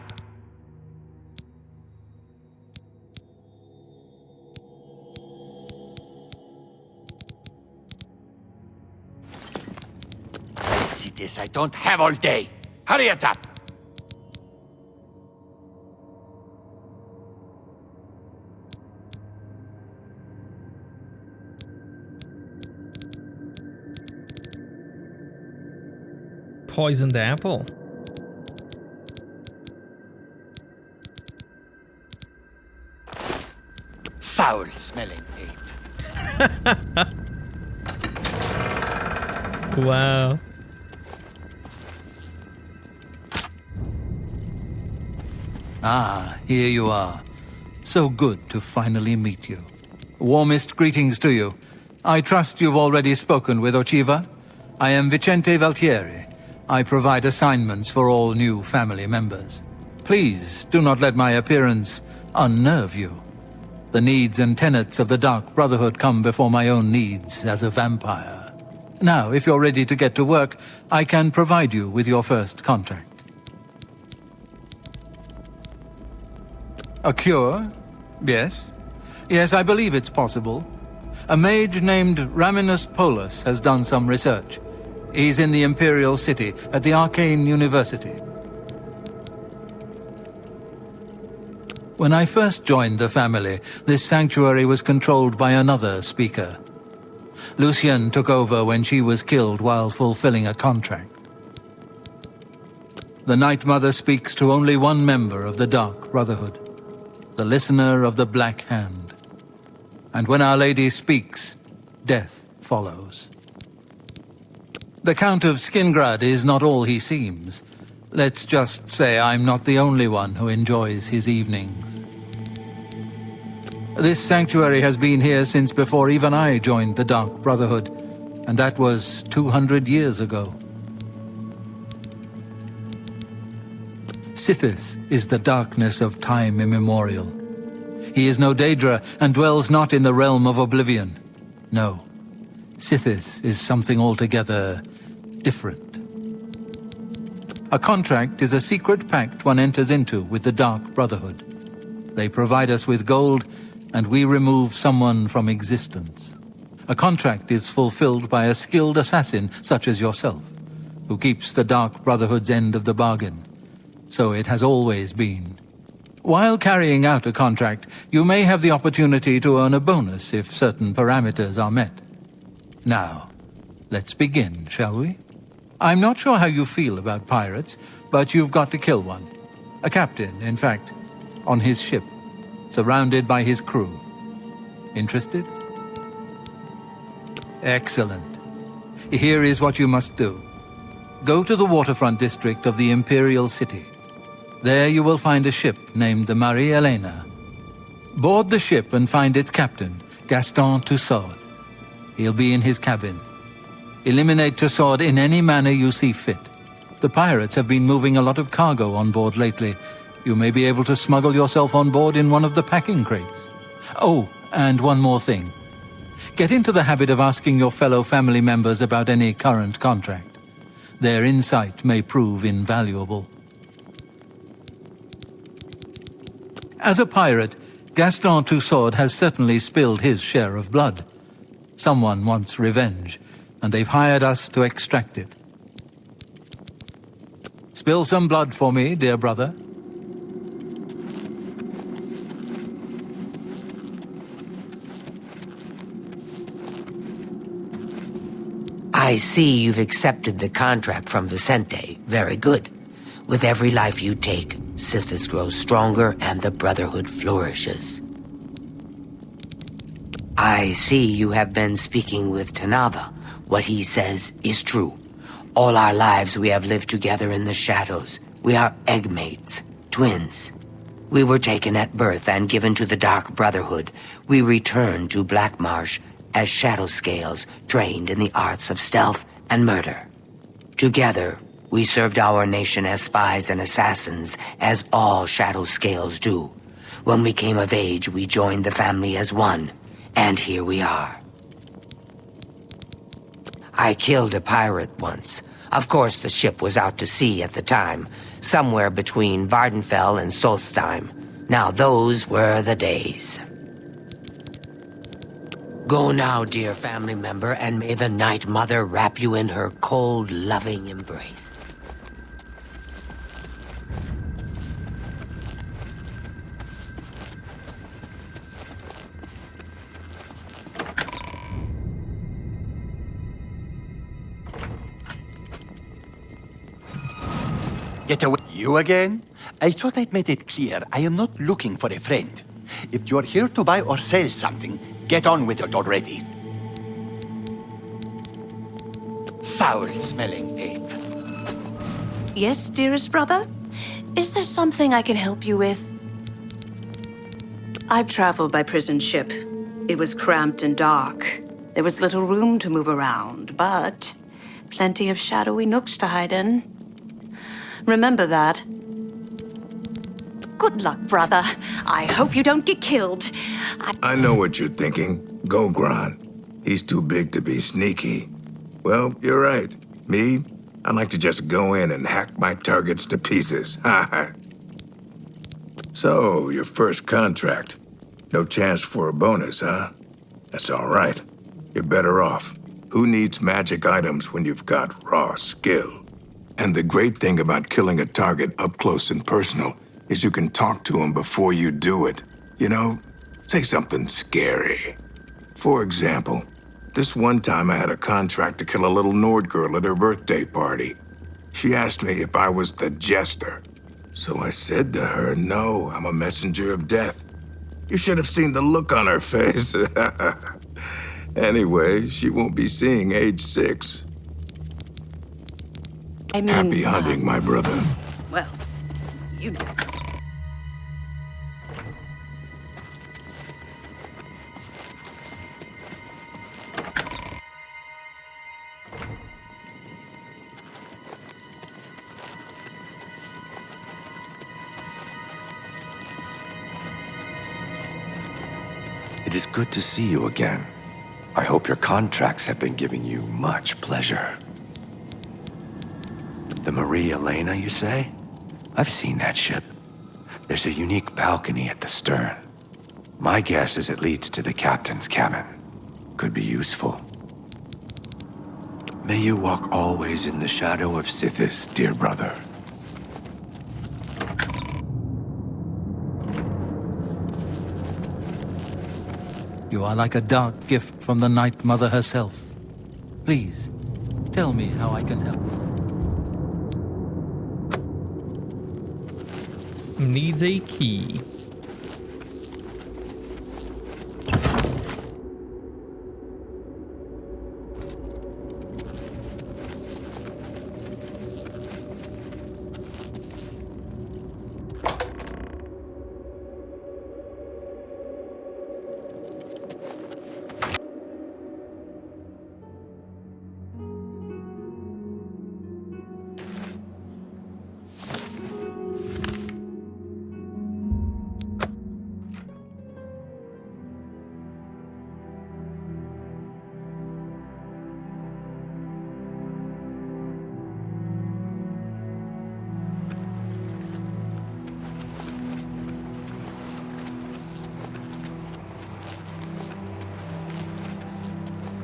This I don't have all day. Hurry it up! Poisoned apple. Foul-smelling ape. Wow. Ah, here you are. So good to finally meet you. Warmest greetings to you. I trust you've already spoken with Ochiva. I am Vicente Valtieri. I provide assignments for all new family members. Please do not let my appearance unnerve you. The needs and tenets of the Dark Brotherhood come before my own needs as a vampire. Now, if you're ready to get to work, I can provide you with your first contract. A cure? Yes. Yes, I believe it's possible. A mage named Raminus Polus has done some research. He's in the Imperial City, at the Arcane University. When I first joined the family, this sanctuary was controlled by another speaker. Lucian took over when she was killed while fulfilling a contract. The Night Mother speaks to only one member of the Dark Brotherhood, the Listener of the Black Hand. And when Our Lady speaks, death follows. The Count of Skingrad is not all he seems. Let's just say I'm not the only one who enjoys his evenings. This sanctuary has been here since before even I joined the Dark Brotherhood, and that was 200 years ago. Sithis is the darkness of time immemorial. He is no Daedra and dwells not in the realm of Oblivion. No, Sithis is something altogether different. A contract is a secret pact one enters into with the Dark Brotherhood. They provide us with gold, and we remove someone from existence. A contract is fulfilled by a skilled assassin such as yourself, who keeps the Dark Brotherhood's end of the bargain. So it has always been. While carrying out a contract, you may have the opportunity to earn a bonus if certain parameters are met. Now, let's begin, shall we? I'm not sure how you feel about pirates, but you've got to kill one. A captain, in fact, on his ship, surrounded by his crew. Interested? Excellent. Here is what you must do. Go to the waterfront district of the Imperial City. There you will find a ship named the Marie Helena. Board the ship and find its captain, Gaston Tussaud. He'll be in his cabin. Eliminate Tussaud in any manner you see fit. The pirates have been moving a lot of cargo on board lately. You may be able to smuggle yourself on board in one of the packing crates. Oh, and one more thing. Get into the habit of asking your fellow family members about any current contract. Their insight may prove invaluable. As a pirate, Gaston Tussaud has certainly spilled his share of blood. Someone wants revenge, and they've hired us to extract it. Spill some blood for me, dear brother. I see you've accepted the contract from Vicente. Very good. With every life you take, Sithis grows stronger and the Brotherhood flourishes. I see you have been speaking with Tanava. What he says is true. All our lives we have lived together in the shadows. We are eggmates, twins. We were taken at birth and given to the Dark Brotherhood. We returned to Black Marsh as shadow scales trained in the arts of stealth and murder. Together, we served our nation as spies and assassins, as all shadow scales do. When we came of age, we joined the family as one, and here we are. I killed a pirate once. Of course, the ship was out to sea at the time, somewhere between Vardenfell and Solstheim. Now those were the days. Go now, dear family member, and may the Night Mother wrap you in her cold, loving embrace. Get away. You again? I thought I'd made it clear I am not looking for a friend. If you're here to buy or sell something, get on with it already. Foul-smelling ape. Yes, dearest brother? Is there something I can help you with? I've traveled by prison ship. It was cramped and dark. There was little room to move around, but plenty of shadowy nooks to hide in. Remember that. Good luck, brother. I hope you don't get killed. I know what you're thinking. Go, Gron. He's too big to be sneaky. Well, you're right. Me, I like to just go in and hack my targets to pieces. So, your first contract. No chance for a bonus, huh? That's all right. You're better off. Who needs magic items when you've got raw skill? And the great thing about killing a target up close and personal is you can talk to him before you do it. You know, say something scary. For example, this one time I had a contract to kill a little Nord girl at her birthday party. She asked me if I was the jester. So I said to her, no, I'm a messenger of death. You should have seen the look on her face. Anyway, she won't be seeing age 6. I mean... Happy hunting, my brother. Well, you know. It is good to see you again. I hope your contracts have been giving you much pleasure. The Marie Elena, you say? I've seen that ship. There's a unique balcony at the stern. My guess is it leads to the captain's cabin. Could be useful. May you walk always in the shadow of Sithis, dear brother. You are like a dark gift from the Night Mother herself. Please, tell me how I can help. Needs a key.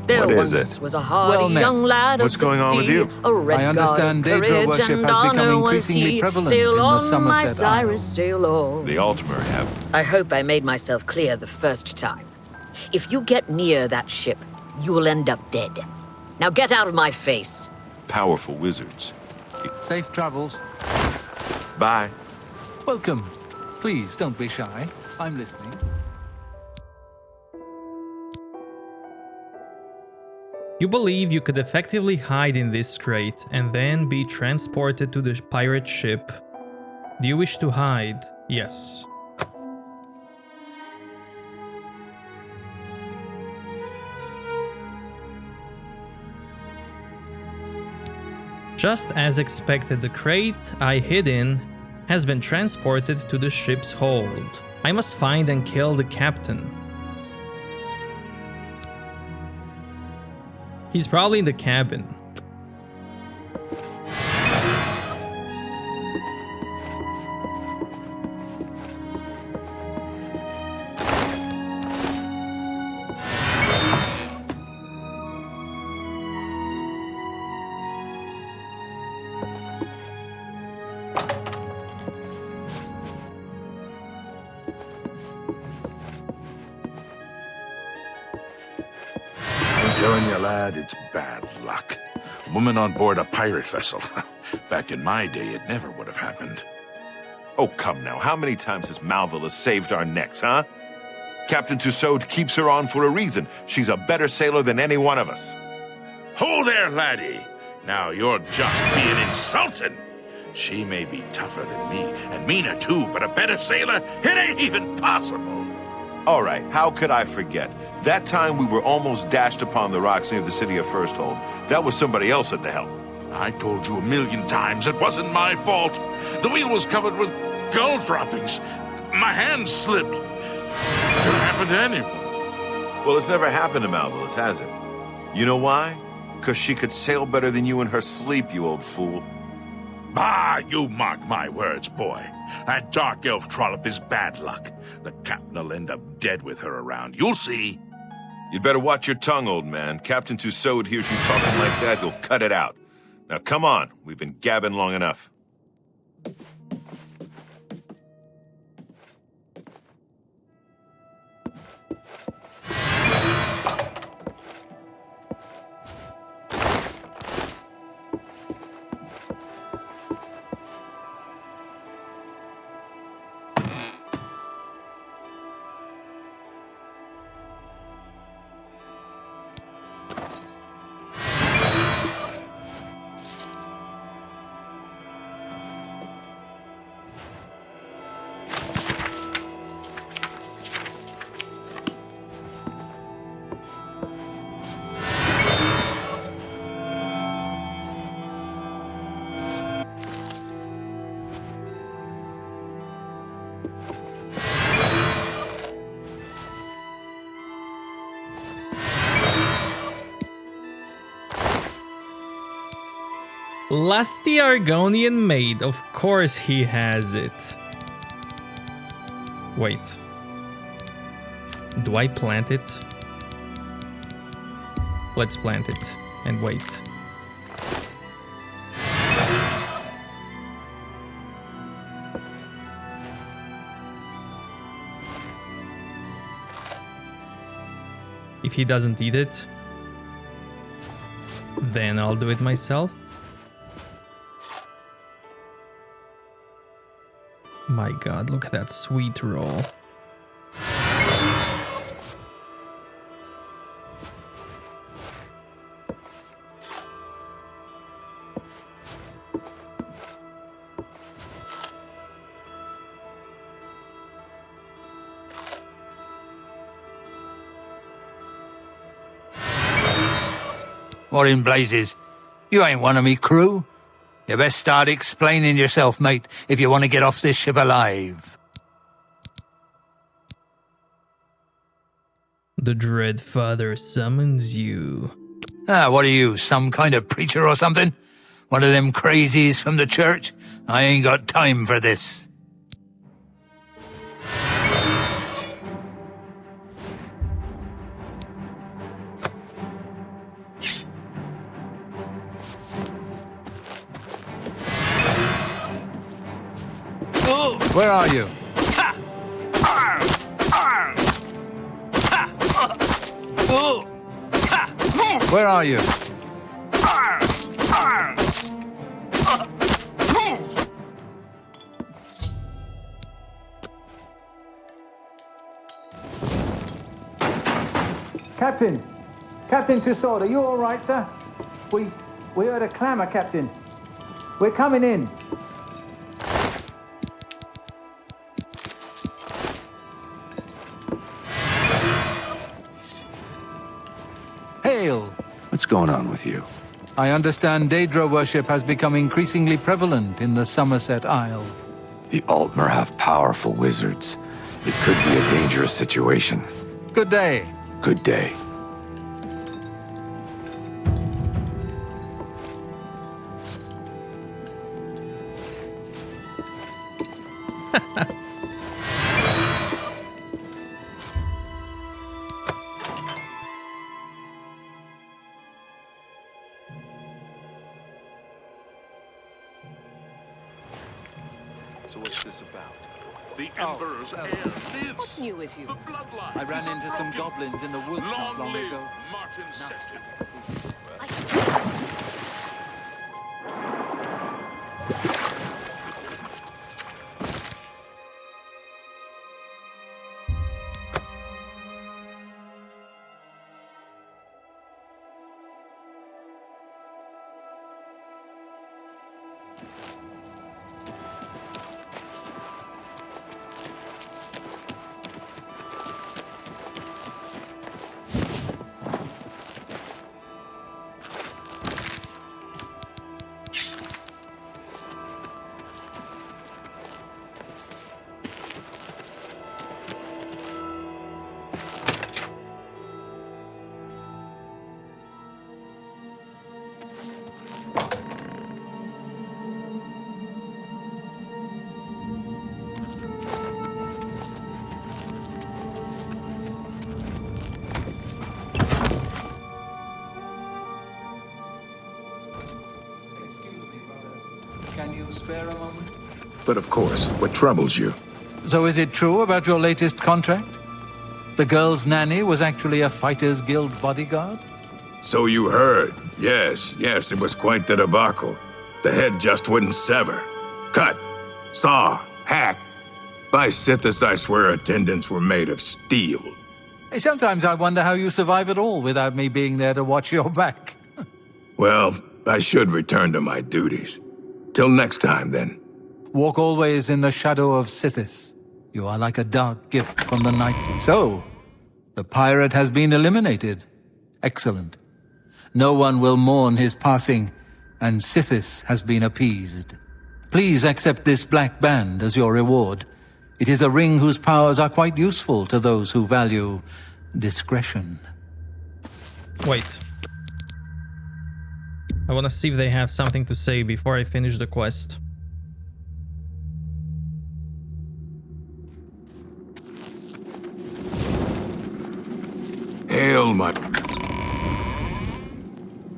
There What is once it? was a hardy Well met. young lad What's of the going on with sea. you? A red I understand guard of Daedra courage worship and has become honor was increasingly he. prevalent Sail in the on, my Somerset Cyrus, Isles. sail on. The Altimer have. I hope I made myself clear the first time. If you get near that ship, you will end up dead. Now get out of my face. Powerful wizards. Safe travels. Bye. Welcome. Please, don't be shy. I'm listening. You believe you could effectively hide in this crate and then be transported to the pirate ship. Do you wish to hide? Yes. Just as expected, the crate I hid in has been transported to the ship's hold. I must find and kill the captain. He's probably in the cabin. I'm telling you, lad, it's bad luck. Woman on board a pirate vessel. Back in my day, it never would have happened. Oh, come now. How many times has Malvola saved our necks, huh? Captain Tussaud keeps her on for a reason. She's a better sailor than any one of us. Ho there, laddie! Now you're just being insulting. She may be tougher than me, and meaner too, but a better sailor? It ain't even possible. All right, how could I forget? That time we were almost dashed upon the rocks near the city of Firsthold. That was somebody else at the helm. I told you 1,000,000 times it wasn't my fault. The wheel was covered with gull droppings. My hand slipped. It could happen to anyone. Well, it's never happened to Malvolis, has it? You know why? Because she could sail better than you in her sleep, you old fool. Bah, you mark my words, boy. That dark elf trollop is bad luck. The captain will end up dead with her around. You'll see. You'd better watch your tongue, old man. Captain Tussaud hears you talking like that, he'll cut it out. Now, come on. We've been gabbing long enough. Lusty Argonian maid. Of course he has it. Wait. Do I plant it? Let's plant it and wait. If he doesn't eat it, then I'll do it myself. My god, look at that sweet roll. What in blazes? You ain't one of me crew. You best start explaining yourself, mate, if you want to get off this ship alive. The Dread Father summons you. What are you, some kind of preacher or something? One of them crazies from the church? I ain't got time for this. Where are you? Where are you? Captain! Captain Tussaud, are you all right, sir? We heard a clamor, Captain. We're coming in. Hail! What's going on with you? I understand Daedra worship has become increasingly prevalent in the Somerset Isle. The Altmer have powerful wizards. It could be a dangerous situation. Good day. Good day. So what's this about? The Emperor's heir lives. What's new with you? The bloodline I ran is into some broken. goblins in the woods not long live ago. Martin Sefton. Can you spare a moment? But of course, what troubles you? So is it true about your latest contract? The girl's nanny was actually a Fighters Guild bodyguard? So you heard. Yes, it was quite the debacle. The head just wouldn't sever. Cut, saw, hack. By Sithis, I swear attendants were made of steel. Sometimes I wonder how you survive it all without me being there to watch your back. Well, I should return to my duties. Till next time, then. Walk always in the shadow of Sithis. You are like a dark gift from the night. So, the pirate has been eliminated. Excellent. No one will mourn his passing, and Sithis has been appeased. Please accept this black band as your reward. It is a ring whose powers are quite useful to those who value discretion. Wait. I want to see if they have something to say before I finish the quest. Hail, my...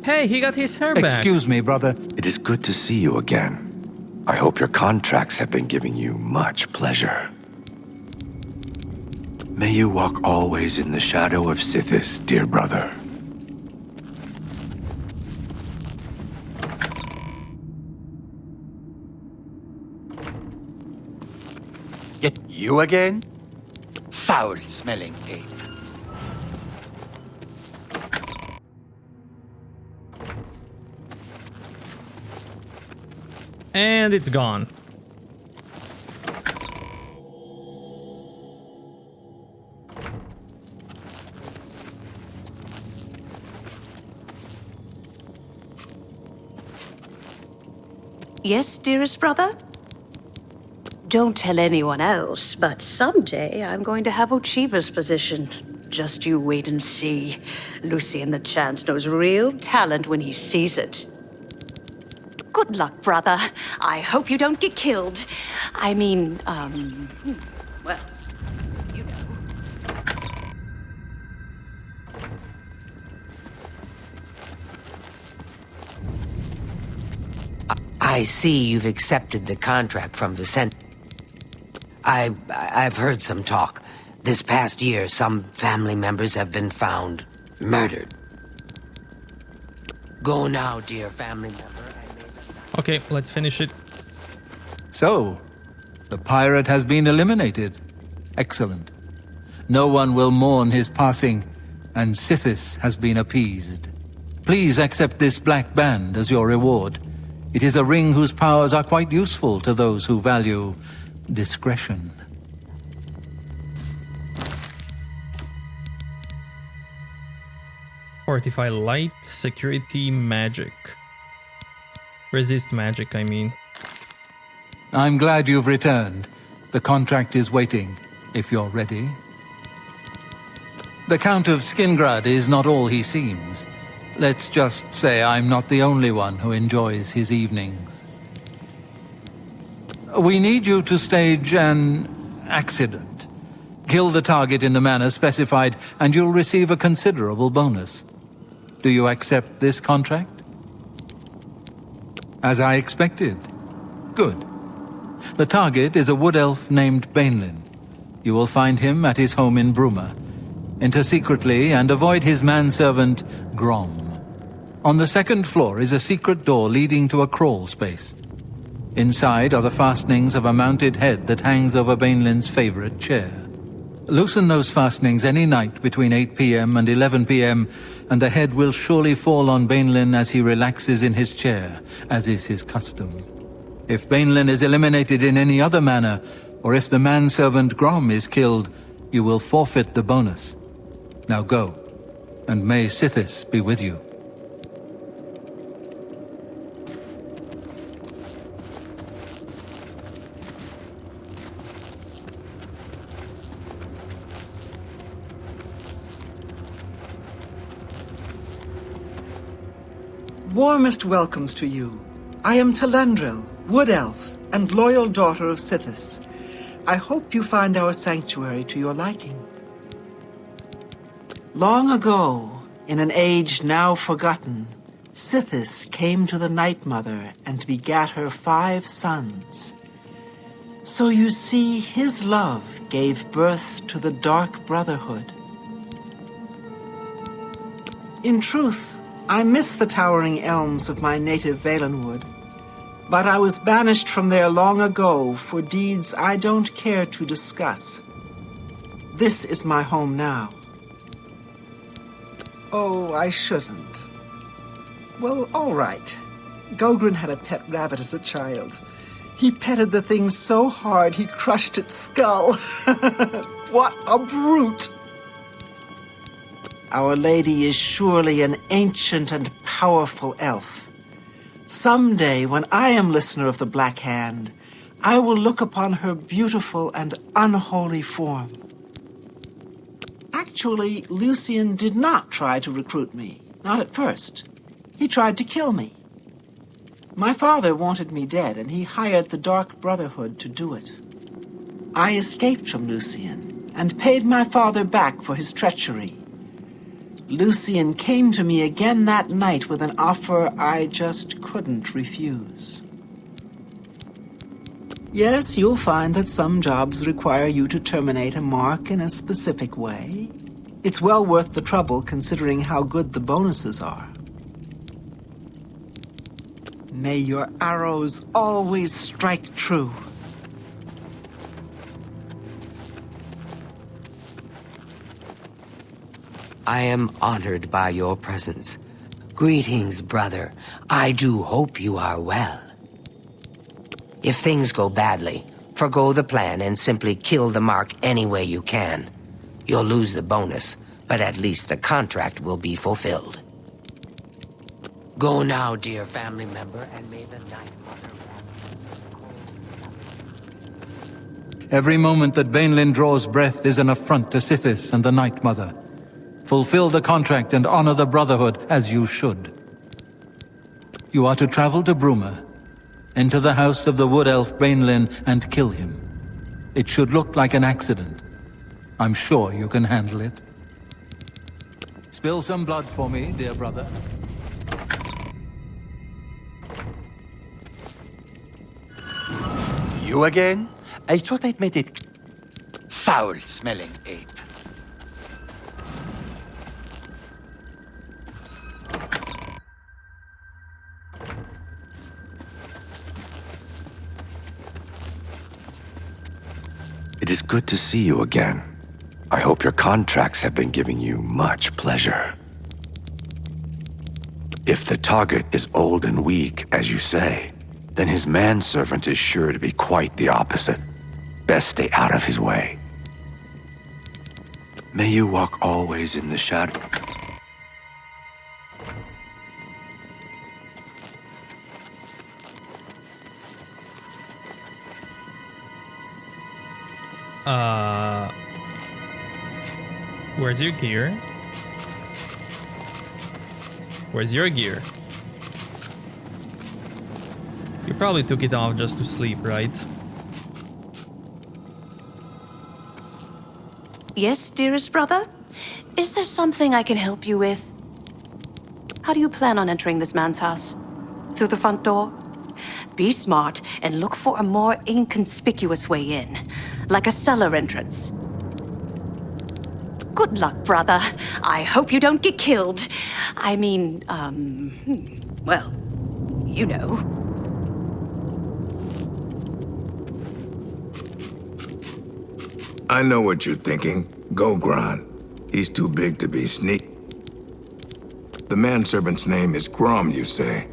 Hey, he got his hair back. Excuse me, brother. It is good to see you again. I hope your contracts have been giving you much pleasure. May you walk always in the shadow of Sithis, dear brother. Get you again? Foul-smelling ape. And it's gone. Yes, dearest brother? Don't tell anyone else, but someday I'm going to have Ochiva's position. Just you wait and see. Lucien the Chance knows real talent when he sees it. Good luck, brother. I hope you don't get killed. I mean, well, you know. I see you've accepted the contract from Vicente. I've heard some talk. This past year, some family members have been found murdered. Go now, dear family member. Okay, let's finish it. So, the pirate has been eliminated. Excellent. No one will mourn his passing, and Sithis has been appeased. Please accept this black band as your reward. It is a ring whose powers are quite useful to those who value discretion. Fortify light, security, magic. Resist magic, I mean. I'm glad you've returned. The contract is waiting, if you're ready. The Count of Skingrad is not all he seems. Let's just say I'm not the only one who enjoys his evenings. We need you to stage an accident. Kill the target in the manner specified, and you'll receive a considerable bonus. Do you accept this contract? As I expected. Good. The target is a wood elf named Bainlin. You will find him at his home in Bruma. Enter secretly and avoid his manservant, Grom. On the second floor is a secret door leading to a crawl space. Inside are the fastenings of a mounted head that hangs over Bainlin's favorite chair. Loosen those fastenings any night between 8 p.m. and 11 p.m., and the head will surely fall on Bainlin as he relaxes in his chair, as is his custom. If Bainlin is eliminated in any other manner, or if the manservant Grom is killed, you will forfeit the bonus. Now go, and may Sithis be with you. Warmest welcomes to you. I am Telendril, Wood Elf, and loyal daughter of Sithis. I hope you find our sanctuary to your liking. Long ago, in an age now forgotten, Sithis came to the Night Mother and begat her 5 sons. So you see, his love gave birth to the Dark Brotherhood. In truth, I miss the towering elms of my native Valenwood, but I was banished from there long ago for deeds I don't care to discuss. This is my home now. Oh, I shouldn't. Well, all right. Gogren had a pet rabbit as a child. He petted the thing so hard he crushed its skull. What a brute! Our Lady is surely an ancient and powerful elf. Someday, when I am listener of the Black Hand, I will look upon her beautiful and unholy form. Actually, Lucien did not try to recruit me, not at first. He tried to kill me. My father wanted me dead, and he hired the Dark Brotherhood to do it. I escaped from Lucian and paid my father back for his treachery. Lucian came to me again that night with an offer I just couldn't refuse. Yes, you'll find that some jobs require you to terminate a mark in a specific way. It's well worth the trouble considering how good the bonuses are. May your arrows always strike true. I am honored by your presence. Greetings, brother. I do hope you are well. If things go badly, forgo the plan and simply kill the mark any way you can. You'll lose the bonus, but at least the contract will be fulfilled. Go now, dear family member, and may the Night Mother... Every moment that Bainlin draws breath is an affront to Sithis and the Night Mother. Fulfill the contract and honor the Brotherhood as you should. You are to travel to Bruma, enter the house of the Wood Elf Bainlin, and kill him. It should look like an accident. I'm sure you can handle it. Spill some blood for me, dear brother. You again? I thought I'd made it foul-smelling ape. It is good to see you again. I hope your contracts have been giving you much pleasure. If the target is old and weak, as you say, then his manservant is sure to be quite the opposite. Best stay out of his way. May you walk always in the shadow. Where's your gear? Where's your gear? You probably took it off just to sleep, right? Yes, dearest brother? Is there something I can help you with? How do you plan on entering this man's house? Through the front door? Be smart and look for a more inconspicuous way in, like a cellar entrance. Good luck, brother. I hope you don't get killed. I mean, well, you know. I know what you're thinking. Gogron. He's too big to be sneak. The manservant's name is Grom, you say?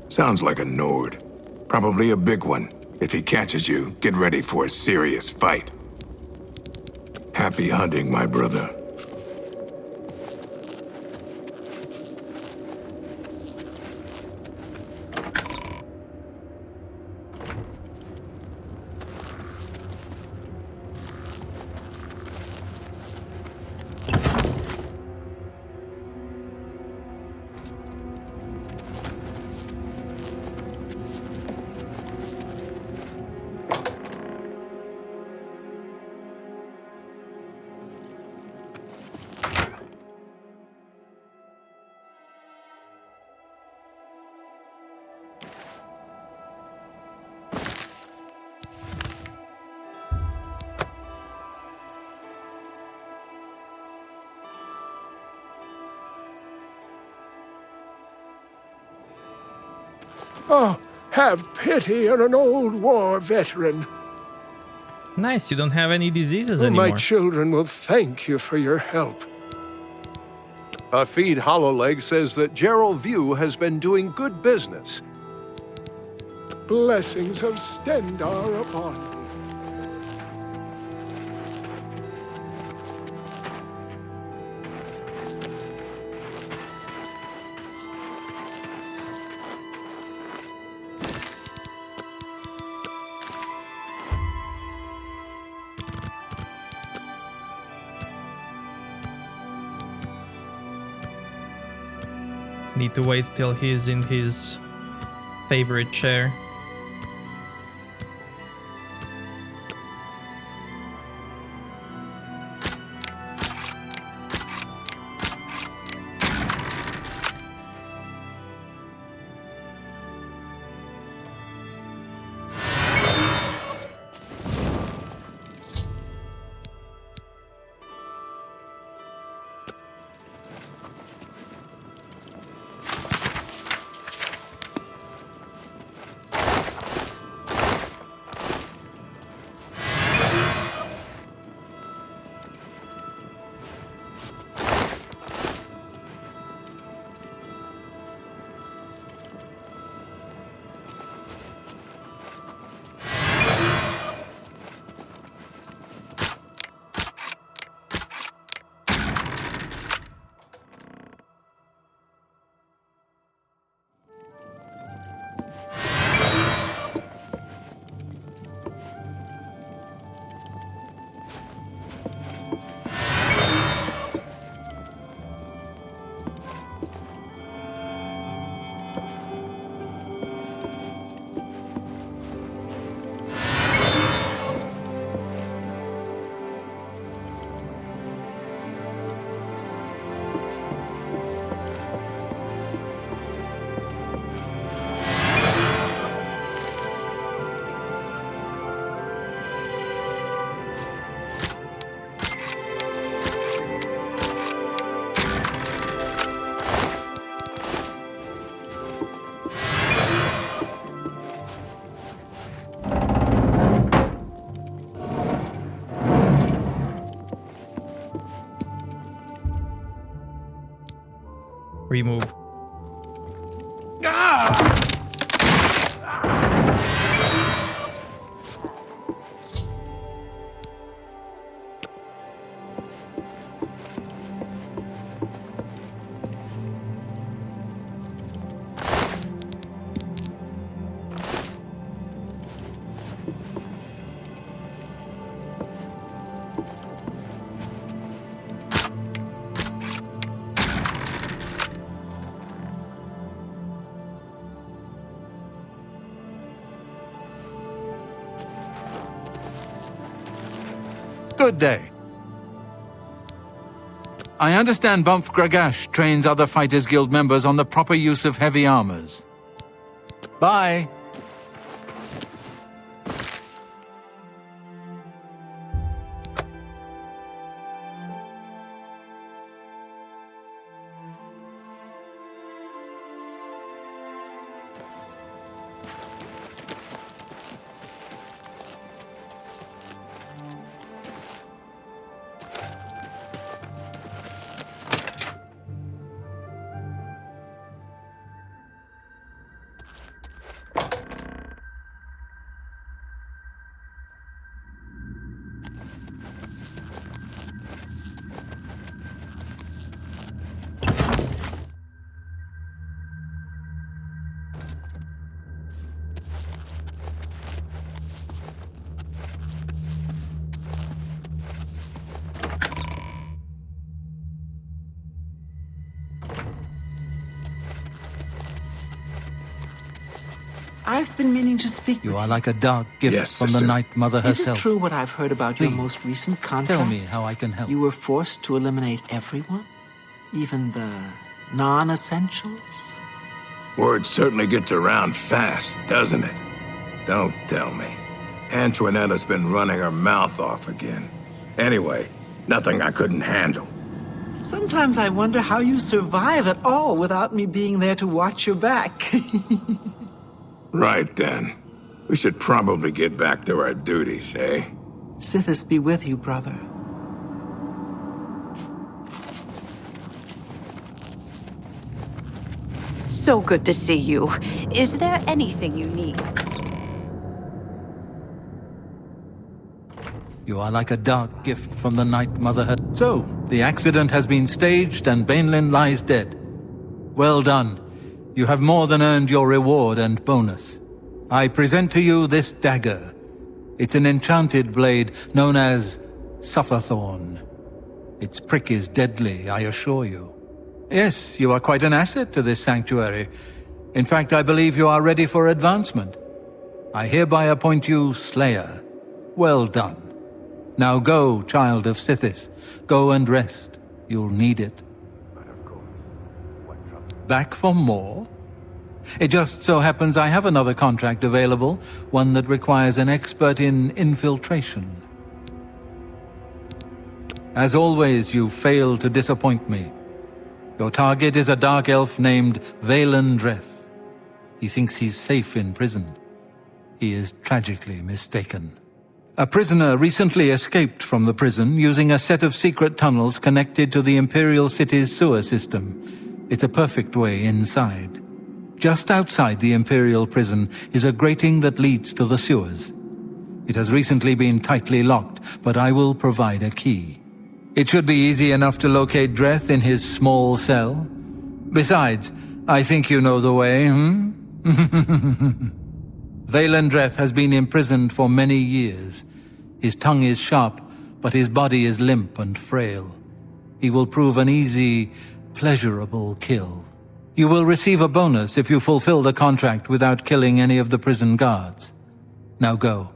Sounds like a Nord. Probably a big one. If he catches you, get ready for a serious fight. Happy hunting, my brother. Oh, have pity on an old war veteran. Nice, you don't have any diseases Oh, anymore. my children will thank you for your help. Feed Hollowleg says that Gerald View has been doing good business. Blessings of Stendar upon you. Need to wait till he's in his favorite chair. Remove. Good day. I understand Bumf Gragash trains other Fighters Guild members on the proper use of heavy armors. Bye. I've been meaning to speak You with are like a dark gift Yes, from sister. the Night Mother herself. Is it true what I've heard about your Please, most recent contract? Tell me how I can help. You were forced to eliminate everyone? Even the non-essentials? Word certainly gets around fast, doesn't it? Don't tell me. Antoinetta's been running her mouth off again. Anyway, nothing I couldn't handle. Sometimes I wonder how you survive at all without me being there to watch your back. Right then. We should probably get back to our duties, eh? Sithis be with you, brother. So good to see you. Is there anything you need? You are like a dark gift from the Night Mother. So, the accident has been staged and Bainlin lies dead. Well done. You have more than earned your reward and bonus. I present to you this dagger. It's an enchanted blade known as Sufferthorn. Its prick is deadly, I assure you. Yes, you are quite an asset to this sanctuary. In fact, I believe you are ready for advancement. I hereby appoint you Slayer. Well done. Now go, child of Sithis. Go and rest. You'll need it. Back for more? It just so happens I have another contract available, one that requires an expert in infiltration. As always, you fail to disappoint me. Your target is a dark elf named Valen Dreth. He thinks he's safe in prison. He is tragically mistaken. A prisoner recently escaped from the prison using a set of secret tunnels connected to the Imperial City's sewer system. It's a perfect way inside. Just outside the Imperial prison is a grating that leads to the sewers. It has recently been tightly locked, but I will provide a key. It should be easy enough to locate Dreth in his small cell. Besides, I think you know the way, Valen Dreth has been imprisoned for many years. His tongue is sharp, but his body is limp and frail. He will prove an easy, pleasurable kill. You will receive a bonus if you fulfill the contract without killing any of the prison guards. Now go,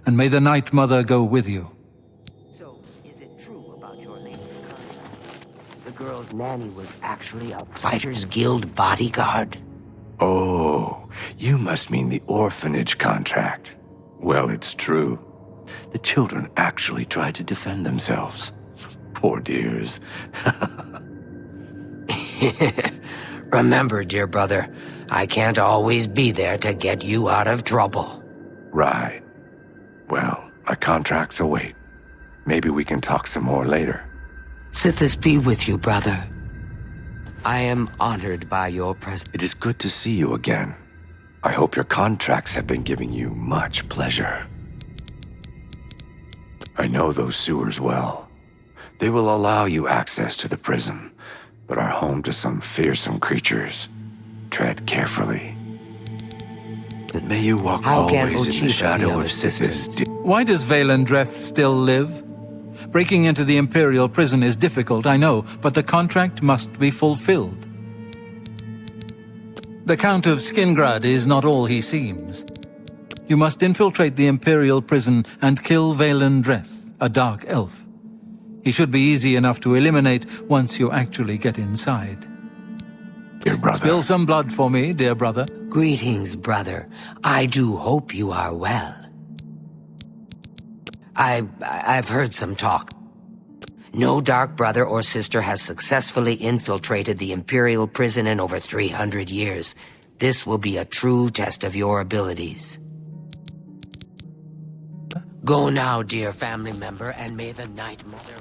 and may the Night Mother go with you. So, is it true about your lady's contract? The girl's nanny was actually a Fighters Guild bodyguard? Oh, you must mean the orphanage contract. Well, it's true. The children actually tried to defend themselves. Poor dears. Remember, dear brother, I can't always be there to get you out of trouble. Right. Well, my contracts await. Maybe we can talk some more later. Sithis be with you, brother. I am honored by your presence. It is good to see you again. I hope your contracts have been giving you much pleasure. I know those sewers well. They will allow you access to the prison, but are home to some fearsome creatures. Tread carefully. May you walk always in the shadow of Sithis. Why does Valen Dreth still live? Breaking into the Imperial prison is difficult, I know, but the contract must be fulfilled. The Count of Skingrad is not all he seems. You must infiltrate the Imperial prison and kill Valen Dreth, a dark elf. He should be easy enough to eliminate once you actually get inside. Dear brother. Spill some blood for me, dear brother. Greetings, brother. I do hope you are well. I've heard some talk. No dark brother or sister has successfully infiltrated the Imperial prison in over 300 years. This will be a true test of your abilities. Go now, dear family member, and may the Night Mother...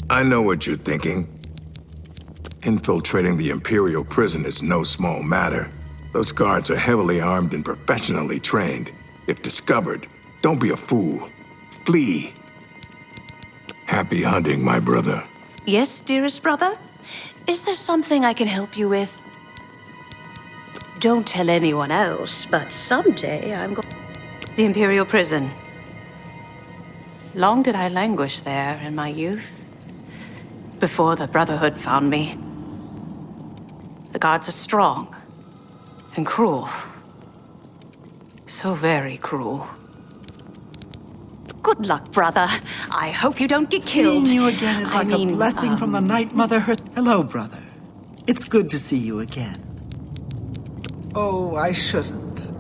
I know what you're thinking. Infiltrating the Imperial prison is no small matter. Those guards are heavily armed and professionally trained. If discovered, don't be a fool. Flee. Happy hunting, my brother. Yes, dearest brother? Is there something I can help you with? Don't tell anyone else, but someday I'm going... The Imperial prison. Long did I languish there in my youth. Before the Brotherhood found me. The guards are strong and cruel. So very cruel. Good luck, brother. I hope you don't get killed. Seeing you again is like a blessing from the Night Mother. Hello, brother. It's good to see you again. Oh, I shouldn't.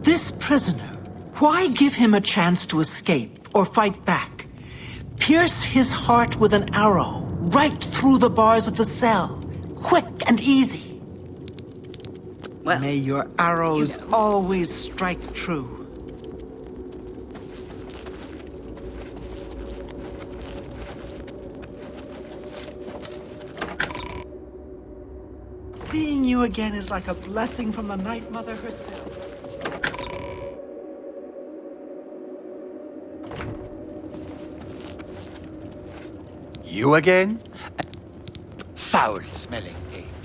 This prisoner, why give him a chance to escape or fight back? Pierce his heart with an arrow, right through the bars of the cell. Quick and easy. Well, may your arrows always strike true. Seeing you again is like a blessing from the Night Mother herself. You again? Foul-smelling ape.